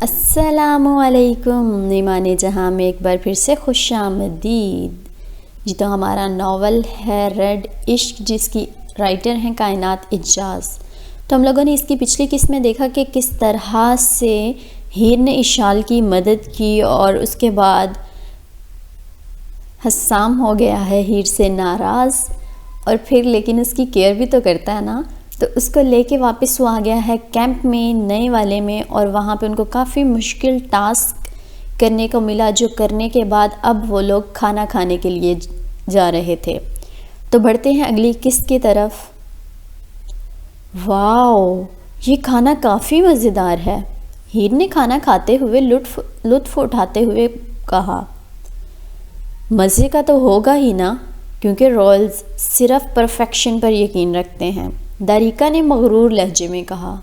السلام علیکم ایمان جہاں میں ایک بار پھر سے خوش آمدید۔ جی تو ہمارا ناول ہے ریڈ عشق، جس کی رائٹر ہیں کائنات اجاز۔ تو ہم لوگوں نے اس کی پچھلی قسط میں دیکھا کہ کس طرح سے ہیر نے اشال کی مدد کی اور اس کے بعد حسام ہو گیا ہے ہیر سے ناراض، اور پھر لیکن اس کی کیئر بھی تو کرتا ہے نا، تو اس کو لے کے واپس وہ آ گیا ہے کیمپ میں نئے والے میں، اور وہاں پہ ان کو کافی مشکل ٹاسک کرنے کو ملا، جو کرنے کے بعد اب وہ لوگ کھانا کھانے کے لیے جا رہے تھے۔ تو بڑھتے ہیں اگلی قسط کی طرف۔ واو، یہ کھانا کافی مزیدار ہے، ہیر نے کھانا کھاتے ہوئے لطف اٹھاتے ہوئے کہا۔ مزے کا تو ہوگا ہی نا، کیونکہ رولز صرف پرفیکشن پر یقین رکھتے ہیں، داریکا نے مغرور لہجے میں کہا۔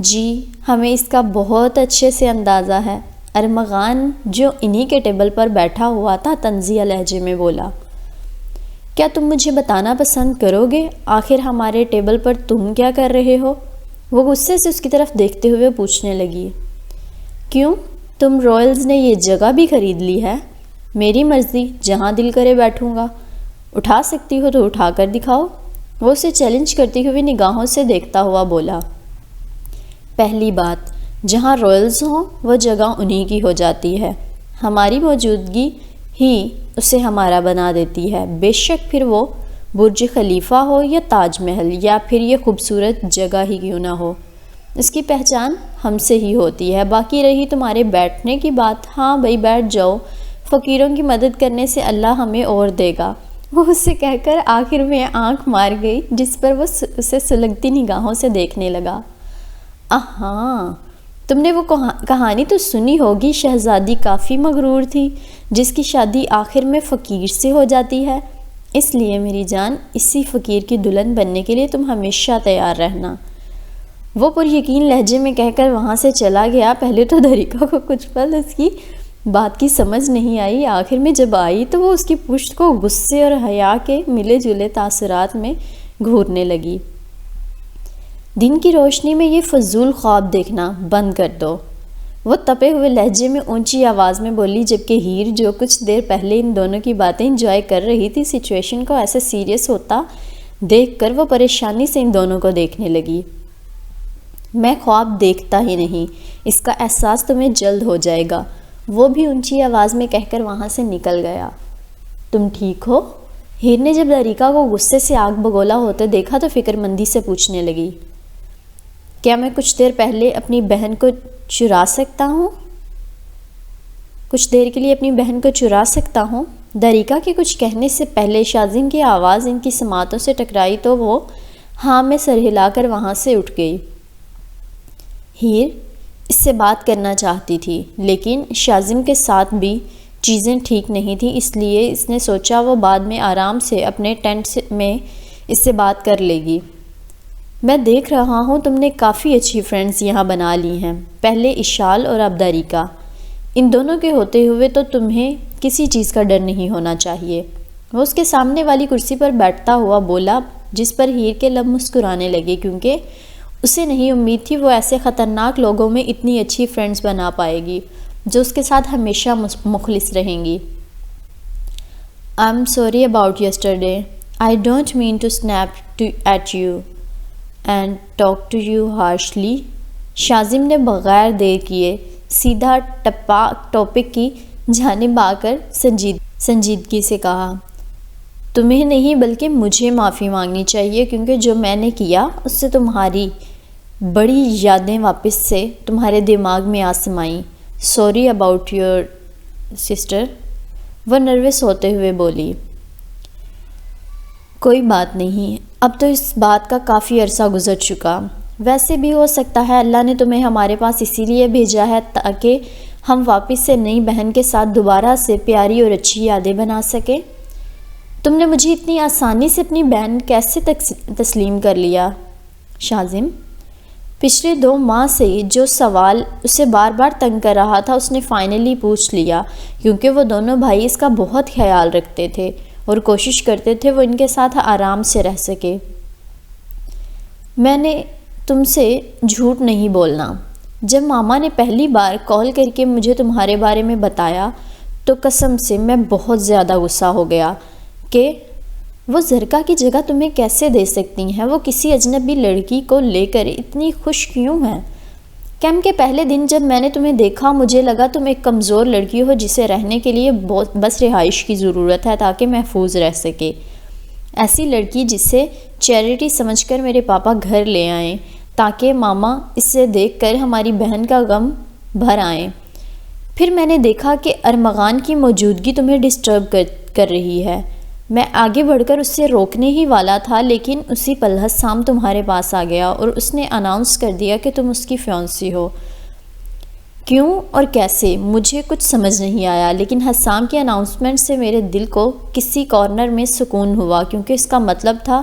جی ہمیں اس کا بہت اچھے سے اندازہ ہے، ارمغان جو انہی کے ٹیبل پر بیٹھا ہوا تھا طنزیہ لہجے میں بولا۔ کیا تم مجھے بتانا پسند کرو گے آخر ہمارے ٹیبل پر تم کیا کر رہے ہو؟ وہ غصے سے اس کی طرف دیکھتے ہوئے پوچھنے لگی۔ کیوں، تم رائلز نے یہ جگہ بھی خرید لی ہے؟ میری مرضی، جہاں دل کرے بیٹھوں گا، اٹھا سکتی ہو تو اٹھا کر دکھاؤ۔ وہ اسے چیلنج کرتی ہوئی نگاہوں سے دیکھتا ہوا بولا۔ پہلی بات، جہاں رائلز ہوں وہ جگہ انہی کی ہو جاتی ہے، ہماری موجودگی ہی اسے ہمارا بنا دیتی ہے، بے شک پھر وہ برج خلیفہ ہو یا تاج محل یا پھر یہ خوبصورت جگہ ہی کیوں نہ ہو، اس کی پہچان ہم سے ہی ہوتی ہے۔ باقی رہی تمہارے بیٹھنے کی بات، ہاں بھائی بیٹھ جاؤ، فقیروں کی مدد کرنے سے اللہ ہمیں اور دے گا۔ وہ اسے کہہ کر آخر میں آنکھ مار گئی، جس پر وہ اسے سلگتی نگاہوں سے دیکھنے لگا۔ ہاں، تم نے وہ کہانی تو سنی ہوگی، شہزادی کافی مغرور تھی جس کی شادی آخر میں فقیر سے ہو جاتی ہے، اس لیے میری جان اسی فقیر کی دلہن بننے کے لیے تم ہمیشہ تیار رہنا۔ وہ پر یقین لہجے میں کہہ کر وہاں سے چلا گیا۔ پہلے تو داریکا کو کچھ پل اس کی بات کی سمجھ نہیں آئی، آخر میں جب آئی تو وہ اس کی پشت کو غصے اور حیا کے ملے جلے تاثرات میں گھورنے لگی۔ دن کی روشنی میں یہ فضول خواب دیکھنا بند کر دو، وہ تپے ہوئے لہجے میں اونچی آواز میں بولی، جبکہ ہیر جو کچھ دیر پہلے ان دونوں کی باتیں انجوائے کر رہی تھی، سچویشن کو ایسے سیریس ہوتا دیکھ کر وہ پریشانی سے ان دونوں کو دیکھنے لگی۔ میں خواب دیکھتا ہی نہیں، اس کا احساس تمہیں جلد ہو جائے گا، وہ بھی اونچی آواز میں کہہ کر وہاں سے نکل گیا۔ تم ٹھیک ہو؟ ہیر نے جب داریکا کو غصے سے آگ بگولا ہوتے دیکھا تو فکر مندی سے پوچھنے لگی۔ کیا میں کچھ دیر پہلے اپنی بہن کو چرا سکتا ہوں؟ کچھ دیر کے لیے اپنی بہن کو چرا سکتا ہوں؟ داریکا کے کچھ کہنے سے پہلے شازم کی آواز ان کی سماعتوں سے ٹکرائی تو وہ ہاں میں سر ہلا کر وہاں سے اٹھ گئی۔ ہیر اس سے بات کرنا چاہتی تھی، لیکن شازم کے ساتھ بھی چیزیں ٹھیک نہیں تھیں، اس لیے اس نے سوچا وہ بعد میں آرام سے اپنے ٹینٹ میں اس سے بات کر لے گی۔ میں دیکھ رہا ہوں تم نے کافی اچھی فرینڈز یہاں بنا لی ہیں، پہلے اشال اور اب داریکا، ان دونوں کے ہوتے ہوئے تو تمہیں کسی چیز کا ڈر نہیں ہونا چاہیے۔ وہ اس کے سامنے والی کرسی پر بیٹھتا ہوا بولا، جس پر ہیر کے لب مسکرانے لگے، کیونکہ اسے نہیں امید تھی وہ ایسے خطرناک لوگوں میں اتنی اچھی فرینڈز بنا پائے گی جو اس کے ساتھ ہمیشہ مخلص رہیں گی۔ I'm sorry about yesterday. I don't mean to snap at you and talk to you harshly. Shazim نے بغیر دیر کیے سیدھا ٹاپک کی جانب آ کر سنجیدگی سے کہا۔ تمہیں نہیں بلکہ مجھے معافی مانگنی چاہیے، کیونکہ جو میں نے کیا اس سے تمہاری بڑی یادیں واپس سے تمہارے دماغ میں آ سمائیں۔ سوری اباؤٹ یور سسٹر، وہ نروس ہوتے ہوئے بولی۔ کوئی بات نہیں، اب تو اس بات کا کافی عرصہ گزر چکا، ویسے بھی ہو سکتا ہے اللہ نے تمہیں ہمارے پاس اسی لیے بھیجا ہے تاکہ ہم واپس سے نئی بہن کے ساتھ دوبارہ سے پیاری اور اچھی یادیں بنا سکیں۔ تم نے مجھے اتنی آسانی سے اپنی بہن کیسے تسلیم کر لیا؟ شازم پچھلے 2 ماہ سے جو سوال اسے بار بار تنگ کر رہا تھا اس نے فائنلی پوچھ لیا، کیونکہ وہ دونوں بھائی اس کا بہت خیال رکھتے تھے اور کوشش کرتے تھے وہ ان کے ساتھ آرام سے رہ سکے۔ میں نے تم سے جھوٹ نہیں بولنا، جب ماما نے پہلی بار کال کر کے مجھے تمہارے بارے میں بتایا تو قسم سے میں بہت زیادہ غصہ ہو گیا کہ وہ زرکا کی جگہ تمہیں کیسے دے سکتی ہیں، وہ کسی اجنبی لڑکی کو لے کر اتنی خوش کیوں ہیں؟ کیمپ کے پہلے دن جب میں نے تمہیں دیکھا مجھے لگا تم ایک کمزور لڑکی ہو جسے رہنے کے لیے بس رہائش کی ضرورت ہے تاکہ محفوظ رہ سکے، ایسی لڑکی جسے چیریٹی سمجھ کر میرے پاپا گھر لے آئیں تاکہ ماما اسے دیکھ کر ہماری بہن کا غم بھر آئیں۔ پھر میں نے دیکھا کہ ارمغان کی موجودگی تمہیں ڈسٹرب کر رہی ہے۔ میں آگے بڑھ کر اس سے روکنے ہی والا تھا لیکن اسی پل حسام تمہارے پاس آ گیا اور اس نے اناؤنس کر دیا کہ تم اس کی فیانسی ہو۔ کیوں اور کیسے مجھے کچھ سمجھ نہیں آیا، لیکن حسام کی اناؤنسمنٹ سے میرے دل کو کسی کارنر میں سکون ہوا، کیونکہ اس کا مطلب تھا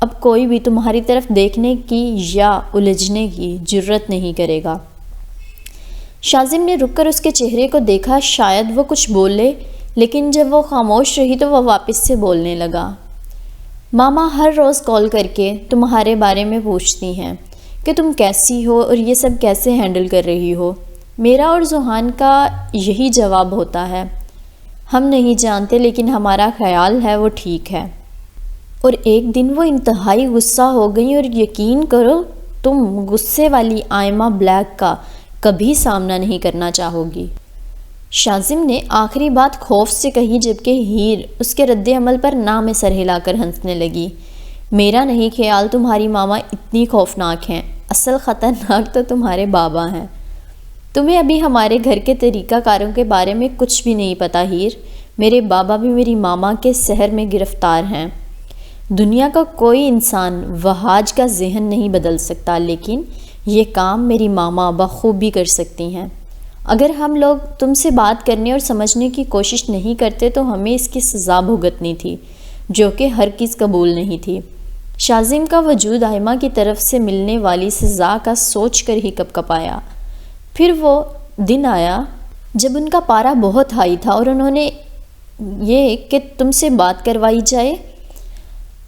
اب کوئی بھی تمہاری طرف دیکھنے کی یا الجھنے کی جرت نہیں کرے گا۔ شاذم نے رک کر اس کے چہرے کو دیکھا، شاید وہ کچھ بولے، لیکن جب وہ خاموش رہی تو وہ واپس سے بولنے لگا۔ ماما ہر روز کال کر کے تمہارے بارے میں پوچھتی ہیں کہ تم کیسی ہو اور یہ سب کیسے ہینڈل کر رہی ہو۔ میرا اور زوہان کا یہی جواب ہوتا ہے، ہم نہیں جانتے لیکن ہمارا خیال ہے وہ ٹھیک ہے۔ اور ایک دن وہ انتہائی غصہ ہو گئی اور یقین کرو تم غصے والی آئمہ بلیک کا کبھی سامنا نہیں کرنا چاہو گی۔ شاذم نے آخری بات خوف سے کہی جبکہ ہیر اس کے رد عمل پر نہ میں سر ہلا کر ہنسنے لگی۔ میرا نہیں خیال تمہاری ماما اتنی خوفناک ہیں، اصل خطرناک تو تمہارے بابا ہیں۔ تمہیں ابھی ہمارے گھر کے طریقہ کاروں کے بارے میں کچھ بھی نہیں پتہ ہیر، میرے بابا بھی میری ماما کے سحر میں گرفتار ہیں۔ دنیا کا کوئی انسان وہاج کا ذہن نہیں بدل سکتا، لیکن یہ کام میری ماما بخوبی کر سکتی ہیں۔ اگر ہم لوگ تم سے بات کرنے اور سمجھنے کی کوشش نہیں کرتے تو ہمیں اس کی سزا بھگتنی تھی، جو کہ ہرگز قبول نہیں تھی۔ شاذم کا وجود آئمہ کی طرف سے ملنے والی سزا کا سوچ کر ہی کپکپایا۔ پھر وہ دن آیا جب ان کا پارا بہت ہائی تھا اور انہوں نے یہ کہ تم سے بات کروائی جائے۔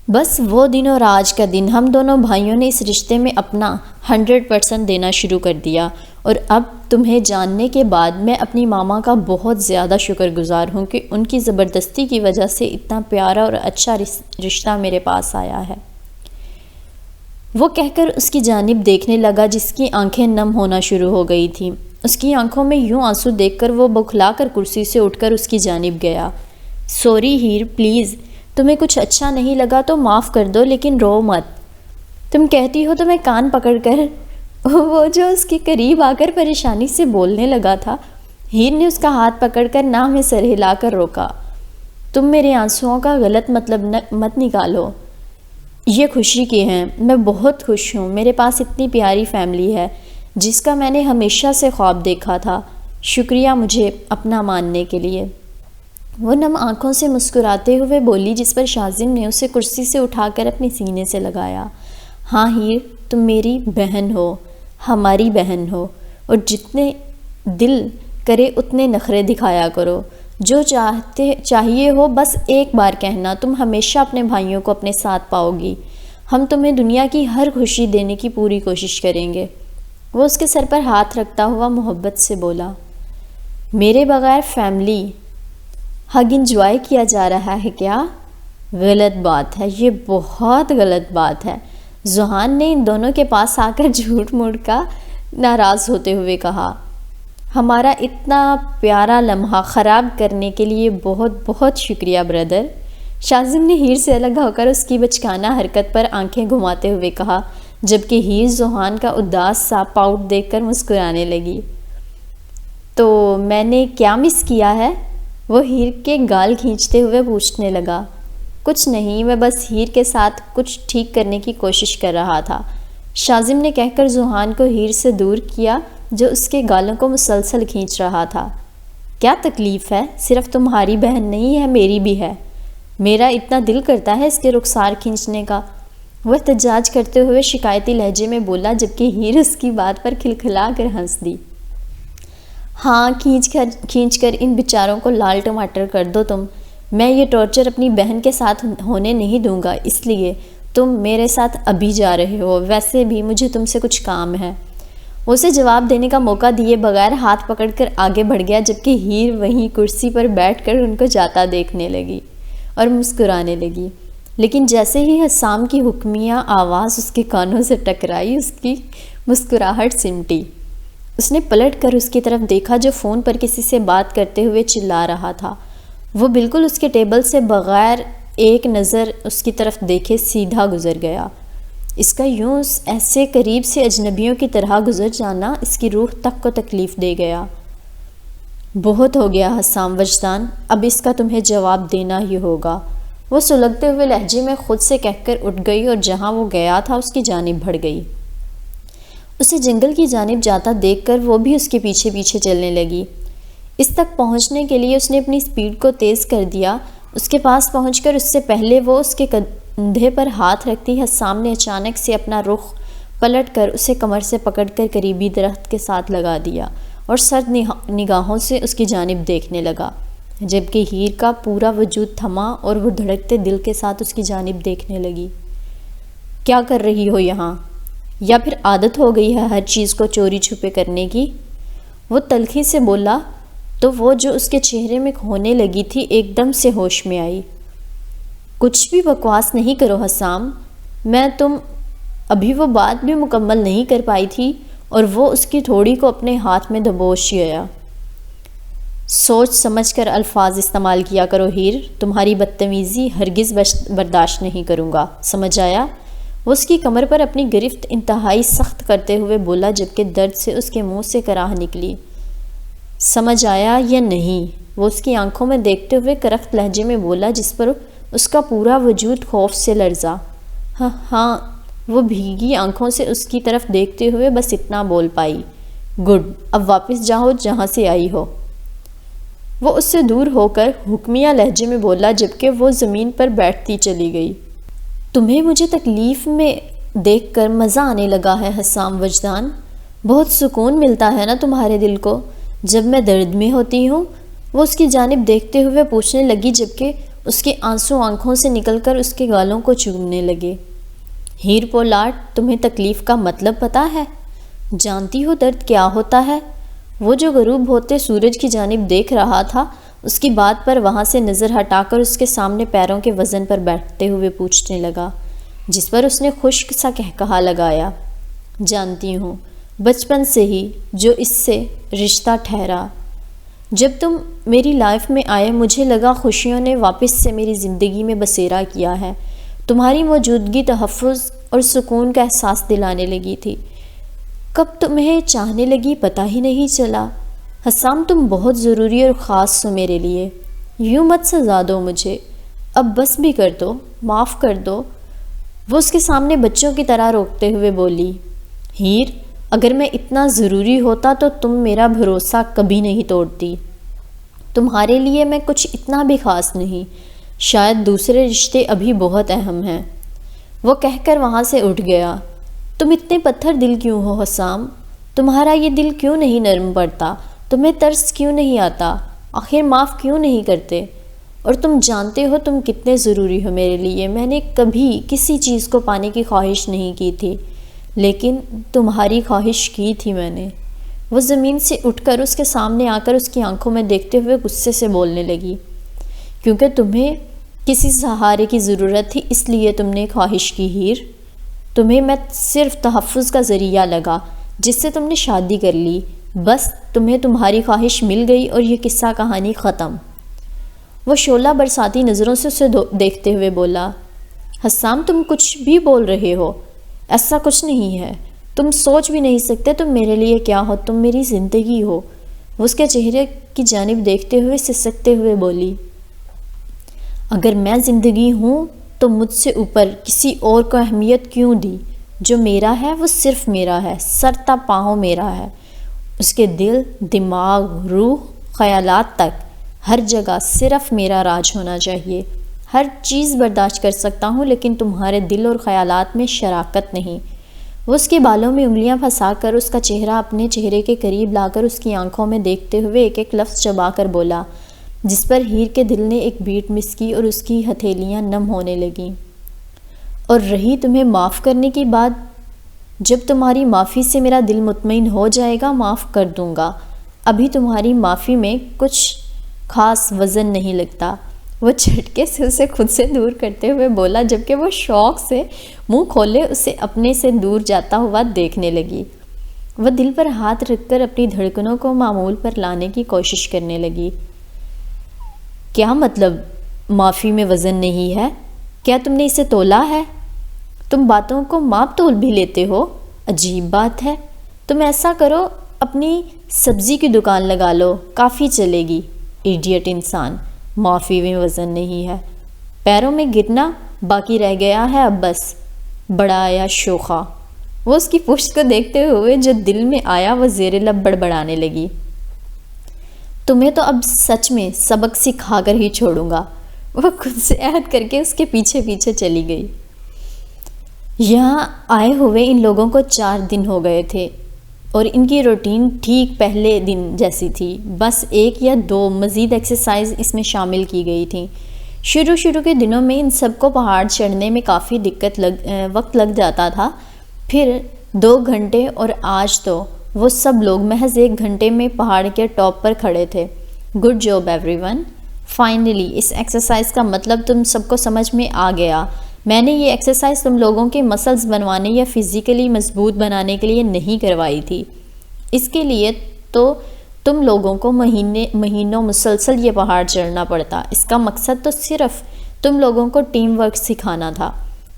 بس وہ دن اور آج کا دن ہم دونوں بھائیوں نے اس رشتے میں اپنا 100% دینا شروع کر دیا، اور اب تمہیں جاننے کے بعد میں اپنی ماما کا بہت زیادہ شکر گزار ہوں کہ ان کی زبردستی کی وجہ سے اتنا پیارا اور اچھا رشتہ میرے پاس آیا ہے۔ وہ کہہ کر اس کی جانب دیکھنے لگا جس کی آنکھیں نم ہونا شروع ہو گئی تھیں۔ اس کی آنکھوں میں یوں آنسو دیکھ کر وہ بوکھلا کر کرسی سے اٹھ کر اس کی جانب گیا۔ سوری ہیر، پلیز، تمہیں کچھ اچھا نہیں لگا تو معاف کر دو لیکن رو مت۔ تم کہتی ہو تو میں کان پکڑ کر وہ جو اس کے قریب آ کر پریشانی سے بولنے لگا تھا، ہیر نے اس کا ہاتھ پکڑ کر نہ میں سر ہلا کر روکا۔ تم میرے آنسوؤں کا غلط مطلب مت نکالو، یہ خوشی کی ہیں، میں بہت خوش ہوں، میرے پاس اتنی پیاری فیملی ہے جس کا میں نے ہمیشہ سے خواب دیکھا تھا، شکریہ مجھے اپنا ماننے کے لیے۔ وہ نم آنکھوں سے مسکراتے ہوئے بولی، جس پر شاذم نے اسے کرسی سے اٹھا کر اپنے سینے سے لگایا۔ ہاں ہیر، تم میری بہن ہو، ہماری بہن ہو، اور جتنے دل کرے اتنے نخرے دکھایا کرو، جو چاہیے ہو بس ایک بار کہنا، تم ہمیشہ اپنے بھائیوں کو اپنے ساتھ پاؤ گی، ہم تمہیں دنیا کی ہر خوشی دینے کی پوری کوشش کریں گے۔ وہ اس کے سر پر ہاتھ رکھتا ہوا محبت سے بولا، میرے بغیر فیملی حق انجوائے کیا جا رہا ہے کیا؟ غلط بات ہے، یہ بہت غلط بات ہے۔ زوہان نے ان دونوں کے پاس آ کر جھوٹ موٹ کا ناراض ہوتے ہوئے کہا، ہمارا اتنا پیارا لمحہ خراب کرنے کے لیے بہت بہت شکریہ بردر۔ شاذم نے ہیر سے الگ ہو کر اس کی بچکانہ حرکت پر آنکھیں گھماتے ہوئے کہا، جبکہ ہیر زوہان کا اداس سا پاؤٹ دیکھ کر مسکرانے لگی۔ تو میں نے کیا مس کیا ہے؟ وہ ہیر کے گال کھینچتے ہوئے پوچھنے لگا۔ کچھ نہیں، میں بس ہیر کے ساتھ کچھ ٹھیک کرنے کی کوشش کر رہا تھا، شاذم نے کہہ کر زوہان کو ہیر سے دور کیا جو اس کے گالوں کو مسلسل کھینچ رہا تھا۔ کیا تکلیف ہے؟ صرف تمہاری بہن نہیں ہے، میری بھی ہے، میرا اتنا دل کرتا ہے اس کے رخسار کھینچنے کا، وہ احتجاج کرتے ہوئے شکایتی لہجے میں بولا، جبکہ ہیر اس کی بات پر کھلکھلا کر ہنس دی۔ ہاں، کھینچ کر ان بیچاروں کو لال ٹماٹر کر دو تم، میں یہ ٹارچر اپنی بہن کے ساتھ ہونے نہیں دوں گا، اس لیے تم میرے ساتھ ابھی جا رہے ہو، ویسے بھی مجھے تم سے کچھ کام ہے۔ وہ اسے جواب دینے کا موقع دیے بغیر ہاتھ پکڑ کر آگے بڑھ گیا، جبکہ ہیر وہیں کرسی پر بیٹھ کر ان کو جاتا دیکھنے لگی اور مسکرانے لگی۔ لیکن جیسے ہی حسام کی حکمیہ آواز اس کے کانوں سے ٹکرائی، اس کی مسکراہٹ سمٹی۔ اس نے پلٹ کر اس کی طرف دیکھا جو فون پر کسی سے بات کرتے ہوئے چلا رہا تھا۔ وہ بالکل اس کے ٹیبل سے بغیر ایک نظر اس کی طرف دیکھے سیدھا گزر گیا۔ اس کا یوں ایسے قریب سے اجنبیوں کی طرح گزر جانا اس کی روح تک کو تکلیف دے گیا۔ بہت ہو گیا حسام وجدان، اب اس کا تمہیں جواب دینا ہی ہوگا، وہ سلگتے ہوئے لہجے میں خود سے کہہ کر اٹھ گئی اور جہاں وہ گیا تھا اس کی جانب بڑھ گئی۔ اسے جنگل کی جانب جاتا دیکھ کر وہ بھی اس کے پیچھے پیچھے چلنے لگی۔ اس تک پہنچنے کے لیے اس نے اپنی سپیڈ کو تیز کر دیا۔ اس کے پاس پہنچ کر اس سے پہلے وہ اس کے کندھے پر ہاتھ رکھتی حسام نے اچانک سے اپنا رخ پلٹ کر اسے کمر سے پکڑ کر قریبی درخت کے ساتھ لگا دیا اور سرد نگاہوں سے اس کی جانب دیکھنے لگا، جبکہ ہیر کا پورا وجود تھما اور وہ دھڑکتے دل کے ساتھ اس کی جانب دیکھنے لگی۔ کیا کر رہی ہو یہاں؟ یا پھر عادت ہو گئی ہے ہر چیز کو چوری چھپے کرنے کی؟ وہ تلخی سے بولا تو وہ جو اس کے چہرے میں کھونے لگی تھی ایک دم سے ہوش میں آئی۔ کچھ بھی بکواس نہیں کرو حسام، تم ابھی وہ بات بھی مکمل نہیں کر پائی تھی اور وہ اس کی تھوڑی کو اپنے ہاتھ میں دبوچ گیا۔ سوچ سمجھ کر الفاظ استعمال کیا کرو ہیر، تمہاری بدتمیزی ہرگز برداشت نہیں کروں گا، سمجھ آیا؟ وہ اس کی کمر پر اپنی گرفت انتہائی سخت کرتے ہوئے بولا، جبکہ درد سے اس کے منہ سے کراہ نکلی۔ سمجھ آیا یا نہیں؟ وہ اس کی آنکھوں میں دیکھتے ہوئے کرخت لہجے میں بولا، جس پر اس کا پورا وجود خوف سے لرزا۔ ہاں، وہ بھیگی آنکھوں سے اس کی طرف دیکھتے ہوئے بس اتنا بول پائی، گڈ، اب واپس جاؤ جہاں سے آئی ہو۔ وہ اس سے دور ہو کر حکمیہ لہجے میں بولا، جبکہ وہ زمین پر بیٹھتی چلی گئی۔ تمہیں مجھے تکلیف میں دیکھ کر مزہ آنے لگا ہے حسام وجدان، بہت سکون ملتا ہے نا تمہارے دل کو جب میں درد میں ہوتی ہوں؟ وہ اس کی جانب دیکھتے ہوئے پوچھنے لگی، جبکہ اس کے آنسو آنکھوں سے نکل کر اس کے گالوں کو چومنے لگے۔ ہیر پولاٹ، تمہیں تکلیف کا مطلب پتہ ہے؟ جانتی ہو درد کیا ہوتا ہے؟ وہ جو غروب ہوتے سورج کی جانب دیکھ رہا تھا، اس کی بات پر وہاں سے نظر ہٹا کر اس کے سامنے پیروں کے وزن پر بیٹھتے ہوئے پوچھنے لگا، جس پر اس نے خشک سا کہا لگایا، جانتی ہوں، بچپن سے ہی جو اس سے رشتہ ٹھہرا۔ جب تم میری لائف میں آئے مجھے لگا خوشیوں نے واپس سے میری زندگی میں بسیرا کیا ہے، تمہاری موجودگی تحفظ اور سکون کا احساس دلانے لگی تھی۔ کب تمہیں چاہنے لگی پتہ ہی نہیں چلا۔ حسام، تم بہت ضروری اور خاص ہو میرے لیے، یوں مت سزا دو مجھے، اب بس بھی کر دو، معاف کر دو۔ وہ اس کے سامنے بچوں کی طرح روکتے ہوئے بولی، ہیر، اگر میں اتنا ضروری ہوتا تو تم میرا بھروسہ کبھی نہیں توڑتی۔ تمہارے لیے میں کچھ اتنا بھی خاص نہیں، شاید دوسرے رشتے ابھی بہت اہم ہیں۔ وہ کہہ کر وہاں سے اٹھ گیا۔ تم اتنے پتھر دل کیوں ہو حسام؟ تمہارا یہ دل کیوں نہیں نرم پڑتا؟ تمہیں ترس کیوں نہیں آتا؟ آخر معاف کیوں نہیں کرتے؟ اور تم جانتے ہو تم کتنے ضروری ہو میرے لیے۔ میں نے کبھی کسی چیز کو پانے کی خواہش نہیں کی تھی، لیکن تمہاری خواہش کی تھی میں نے۔ وہ زمین سے اٹھ کر اس کے سامنے آ کر اس کی آنکھوں میں دیکھتے ہوئے غصے سے بولنے لگی، کیونکہ تمہیں کسی سہارے کی ضرورت تھی اس لیے تم نے خواہش کی ہیر۔ تمہیں میں صرف تحفظ کا ذریعہ لگا جس سے تم نے شادی کر لی، بس تمہیں تمہاری خواہش مل گئی اور یہ قصہ کہانی ختم۔ وہ شعلہ برساتی نظروں سے اسے دیکھتے ہوئے بولا، حسام تم کچھ بھی بول رہے ہو، ایسا کچھ نہیں ہے، تم سوچ بھی نہیں سکتے تم میرے لیے کیا ہو، تم میری زندگی ہو۔ وہ اس کے چہرے کی جانب دیکھتے ہوئے سسکتے ہوئے بولی، اگر میں زندگی ہوں تو مجھ سے اوپر کسی اور کو اہمیت کیوں دی؟ جو میرا ہے وہ صرف میرا ہے، سر تا پاؤں میرا ہے۔ اس کے دل، دماغ، روح، خیالات تک ہر جگہ صرف میرا راج ہونا چاہیے۔ ہر چیز برداشت کر سکتا ہوں لیکن تمہارے دل اور خیالات میں شراکت نہیں۔ وہ اس کے بالوں میں انگلیاں پھنسا کر اس کا چہرہ اپنے چہرے کے قریب لا کر اس کی آنکھوں میں دیکھتے ہوئے ایک ایک لفظ چبا کر بولا، جس پر ہیر کے دل نے ایک بیٹ مس کی اور اس کی ہتھیلیاں نم ہونے لگیں۔ اور رہی تمہیں معاف کرنے کی بات، جب تمہاری معافی سے میرا دل مطمئن ہو جائے گا معاف کر دوں گا، ابھی تمہاری معافی میں کچھ خاص وزن نہیں لگتا۔ وہ جھٹکے سے اسے خود سے دور کرتے ہوئے بولا، جبکہ وہ شوق سے منہ کھولے اسے اپنے سے دور جاتا ہوا دیکھنے لگی۔ وہ دل پر ہاتھ رکھ کر اپنی دھڑکنوں کو معمول پر لانے کی کوشش کرنے لگی۔ کیا مطلب معافی میں وزن نہیں ہے؟ کیا تم نے اسے تولا ہے؟ تم باتوں کو ماپ تول بھی لیتے ہو؟ عجیب بات ہے۔ تم ایسا کرو، اپنی سبزی کی دکان لگا لو، کافی چلے گی۔ ایڈیٹ انسان، معافی میں وزن نہیں ہے، پیروں میں گرنا باقی رہ گیا ہے اب بس۔ بڑا آیا شوخا۔ وہ اس کی پشت کو دیکھتے ہوئے جو دل میں آیا وہ زیر لب بڑبڑانے لگی۔ تمہیں تو اب سچ میں سبق سکھا کر ہی چھوڑوں گا۔ وہ خود سے عہد کر کے اس کے پیچھے پیچھے چلی گئی۔ یہاں آئے ہوئے ان لوگوں کو 4 دن ہو گئے تھے اور ان کی روٹین ٹھیک پہلے دن جیسی تھی، بس 1 یا 2 مزید ایکسرسائز اس میں شامل کی گئی تھیں۔ شروع کے دنوں میں ان سب کو پہاڑ چڑھنے میں کافی وقت لگ جاتا تھا، پھر 2 گھنٹے، اور آج تو وہ سب لوگ محض 1 گھنٹے میں پہاڑ کے ٹاپ پر کھڑے تھے۔ گڈ جاب ایوری ون، فائنلی اس ایکسرسائز کا مطلب تم سب کو سمجھ میں آ گیا۔ میں نے یہ ایکسرسائز تم لوگوں کے مسلز بنوانے یا فزیکلی مضبوط بنانے کے لیے نہیں کروائی تھی، اس کے لیے تو تم لوگوں کو مہینوں مسلسل یہ پہاڑ چڑھنا پڑتا۔ اس کا مقصد تو صرف تم لوگوں کو ٹیم ورک سکھانا تھا،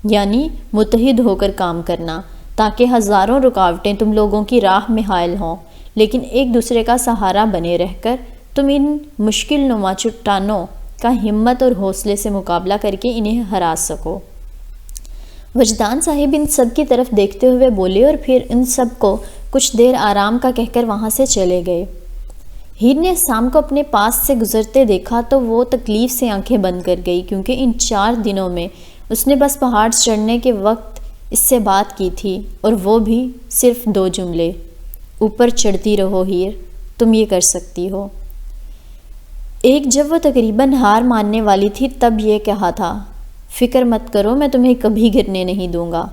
یعنی متحد ہو کر کام کرنا، تاکہ ہزاروں رکاوٹیں تم لوگوں کی راہ میں حائل ہوں، لیکن ایک دوسرے کا سہارا بنے رہ کر تم ان مشکل نما چٹانوں کا ہمت اور حوصلے سے مقابلہ کر کے انہیں ہرا سکو۔ وجدان صاحب ان سب کی طرف دیکھتے ہوئے بولے اور پھر ان سب کو کچھ دیر آرام کا کہہ کر وہاں سے چلے گئے۔ ہیر نے حسام کو اپنے پاس سے گزرتے دیکھا تو وہ تکلیف سے آنکھیں بند کر گئی، کیونکہ ان 4 دنوں میں اس نے بس پہاڑ چڑھنے کے وقت اس سے بات کی تھی، اور وہ بھی صرف 2 جملے، اوپر چڑھتی رہو ہیر، تم یہ کر سکتی ہو۔ ایک جب وہ تقریباً ہار ماننے والی تھی تب یہ کہا تھا، فکر مت کرو میں تمہیں کبھی گرنے نہیں دوں گا،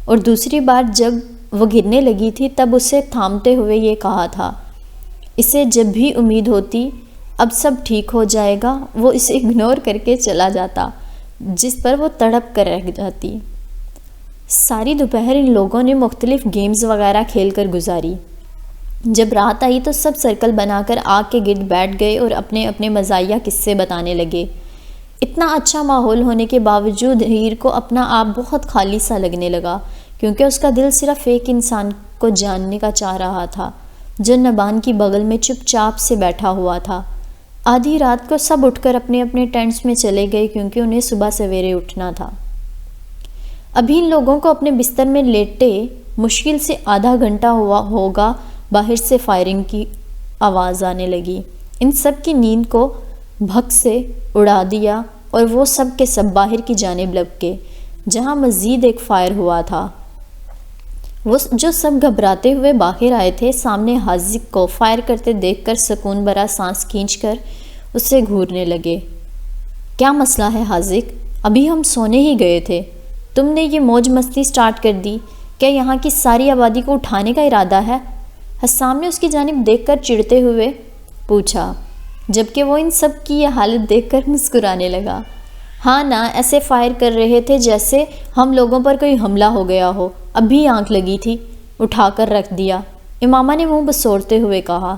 اور دوسری بار جب وہ گرنے لگی تھی تب اسے تھامتے ہوئے یہ کہا تھا۔ اسے جب بھی امید ہوتی اب سب ٹھیک ہو جائے گا، وہ اسے اگنور کر کے چلا جاتا، جس پر وہ تڑپ کر رہ جاتی۔ ساری دوپہر ان لوگوں نے مختلف گیمز وغیرہ کھیل کر گزاری۔ جب رات آئی تو سب سرکل بنا کر آگ کے گرد بیٹھ گئے اور اپنے اپنے مزاحیہ قصے بتانے لگے۔ اتنا اچھا ماحول ہونے کے باوجود ہیر کو اپنا آپ بہت خالی سا لگنے لگا، کیونکہ اس کا دل صرف ایک انسان کو جاننے کا چاہ رہا تھا، جو نبان کی بغل میں چپ چاپ سے بیٹھا ہوا تھا۔ آدھی رات کو سب اٹھ کر اپنے اپنے ٹینٹس میں چلے گئے، کیونکہ انہیں صبح سویرے اٹھنا تھا۔ ابھی ان لوگوں کو اپنے بستر میں لیٹے مشکل سے آدھا گھنٹہ ہوا ہوگا، باہر سے فائرنگ کی آواز آنے لگی۔ ان سب کی نیند کو بھگ سے اڑا دیا اور وہ سب کے سب باہر کی جانب لپکے، جہاں مزید ایک فائر ہوا تھا۔ وہ جو سب گھبراتے ہوئے باہر آئے تھے، سامنے حاذق کو فائر کرتے دیکھ کر سکون بھرا سانس کھینچ کر اسے گھورنے لگے۔ کیا مسئلہ ہے حاذق؟ ابھی ہم سونے ہی گئے تھے، تم نے یہ موج مستی سٹارٹ کر دی، کیا یہاں کی ساری آبادی کو اٹھانے کا ارادہ ہے؟ حسام نے اس کی جانب دیکھ کر چڑھتے ہوئے پوچھا، جبکہ وہ ان سب کی یہ حالت دیکھ کر مسکرانے لگا۔ ہاں نا، ایسے فائر کر رہے تھے جیسے ہم لوگوں پر کوئی حملہ ہو گیا ہو، ابھی آنکھ لگی تھی، اٹھا کر رکھ دیا، امامہ نے منہ بسوڑتے ہوئے کہا۔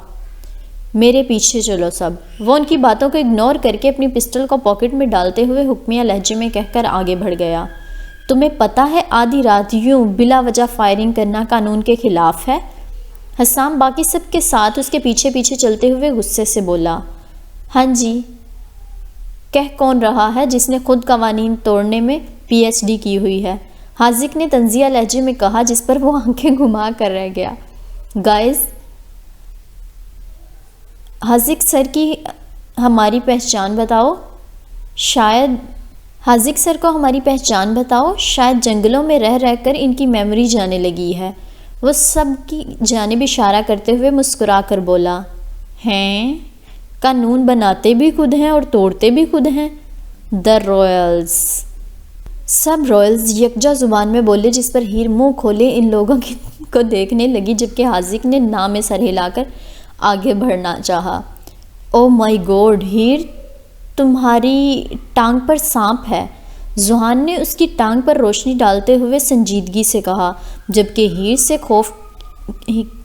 میرے پیچھے چلو سب، وہ ان کی باتوں کو اگنور کر کے اپنی پسٹل کو پاکٹ میں ڈالتے ہوئے حکمیہ لہجے میں کہہ کر آگے بڑھ گیا۔ تمہیں پتہ ہے آدھی رات یوں بلا وجہ فائرنگ کرنا قانون کے خلاف ہے؟ حسام باقی سب کے ساتھ اس کے پیچھے پیچھے چلتے ہوئے غصے سے بولا۔ ہاں جی، کہہ کون رہا ہے جس نے خود قوانین توڑنے میں پی ایچ ڈی کی ہوئی ہے؟ حاذق نے طنزیہ لہجے میں کہا، جس پر وہ آنکھیں گھما کر رہ گیا۔ گائز، حاذق سر کی ہماری پہچان بتاؤ۔ حاذق سر کو ہماری پہچان بتاؤ، شاید جنگلوں میں رہ رہ کر ان کی میموری جانے لگی ہے۔ وہ سب کی جانب اشارہ کرتے ہوئے مسکرا کر بولا، ہیں؟ قانون بناتے بھی خود ہیں اور توڑتے بھی خود ہیں۔ دا رائلز۔ سب رائلز یکجا زبان میں بولے، جس پر ہیر منہ کھولے ان لوگوں کو دیکھنے لگی، جبکہ حاذق نے نہ میں سر ہلا کر آگے بڑھنا چاہا۔ او مائی گاڈ ہیر، تمہاری ٹانگ پر سانپ ہے، زحان نے اس کی ٹانگ پر روشنی ڈالتے ہوئے سنجیدگی سے کہا، جبکہ ہیر سے خوف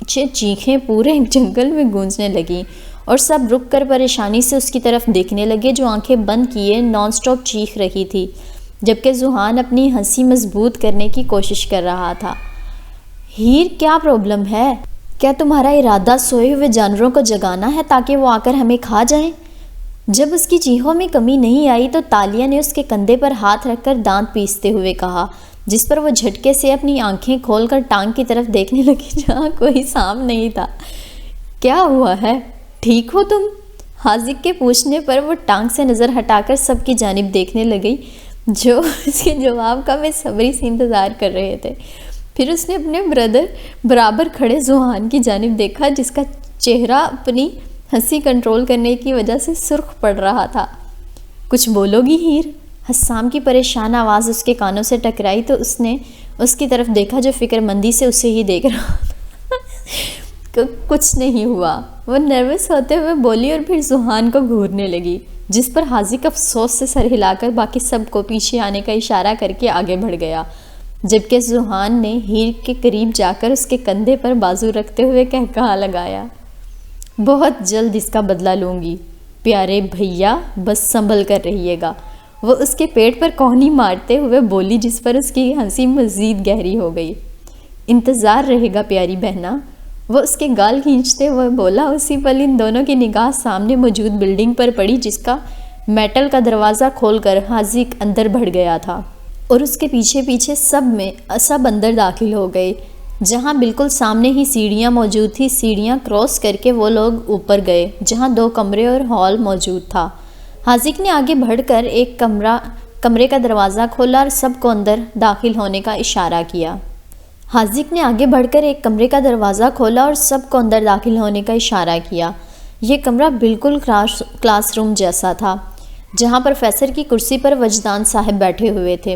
چیخیں پورے جنگل میں گونجنے لگیں اور سب رک کر پریشانی سے اس کی طرف دیکھنے لگے، جو آنکھیں بند کیے نان سٹاپ چیخ رہی تھی، جبکہ زحان اپنی ہنسی مضبوط کرنے کی کوشش کر رہا تھا۔ ہیر، کیا پرابلم ہے؟ کیا تمہارا ارادہ سوئے ہوئے جانوروں کو جگانا ہے تاکہ وہ آ کر ہمیں کھا جائیں؟ جب اس کی چیخوں میں کمی نہیں آئی تو تالیہ نے اس کے کندھے پر ہاتھ رکھ کر دانت پیستے ہوئے کہا، جس پر وہ جھٹکے سے اپنی آنکھیں کھول کر ٹانگ کی طرف دیکھنے لگی جہاں کوئی سانپ نہیں تھا۔ کیا ہوا ہے؟ ٹھیک ہو تم؟ حاذق کے پوچھنے پر وہ ٹانگ سے نظر ہٹا کر سب کی جانب دیکھنے لگی، جو اس کے جواب کا بے صبری سے انتظار کر رہے تھے۔ پھر اس نے اپنے بردر برابر کھڑے زحان کی جانب دیکھا، جس کا چہرہ اپنی ہنسی کنٹرول کرنے کی وجہ سے سرخ پڑ رہا تھا۔ کچھ بولو گی ہیر؟ حسام کی پریشان آواز اس کے کانوں سے ٹکرائی تو اس نے اس کی طرف دیکھا، جو فکر مندی سے اسے ہی دیکھ رہا تھا۔ کچھ نہیں ہوا، وہ نروس ہوتے ہوئے بولی اور پھر زحان کو گھورنے لگی، جس پر حاذق افسوس سے سر ہلا کر باقی سب کو پیچھے آنے کا اشارہ کر کے آگے بڑھ گیا، جبکہ زحان نے ہیر کے قریب جا کر اس کے کندھے پر بازو رکھتے ہوئے کہا لگایا، بہت جلد اس کا بدلہ لوں گی پیارے بھیا، بس سنبھل کر رہیے گا۔ وہ اس کے پیٹ پر کونی مارتے ہوئے بولی، جس پر اس کی ہنسی مزید گہری ہو گئی۔ انتظار رہے گا پیاری بہنا، وہ اس کے گال کھینچتے ہوئے بولا۔ اسی پل ان دونوں کی نگاہ سامنے موجود بلڈنگ پر پڑی، جس کا میٹل کا دروازہ کھول کر حاذق اندر بڑھ گیا تھا اور اس کے پیچھے پیچھے سب اندر داخل ہو گئے، جہاں بالکل سامنے ہی سیڑھیاں موجود تھی۔ سیڑھیاں کراس کر کے وہ لوگ اوپر گئے، جہاں 2 کمرے اور ہال موجود تھا۔ حاذق نے آگے بڑھ کر ایک کمرے کا دروازہ کھولا اور سب کو اندر داخل ہونے کا اشارہ کیا۔ یہ کمرہ بالکل کلاس روم جیسا تھا، جہاں پروفیسر کی کرسی پر وجدان صاحب بیٹھے ہوئے تھے۔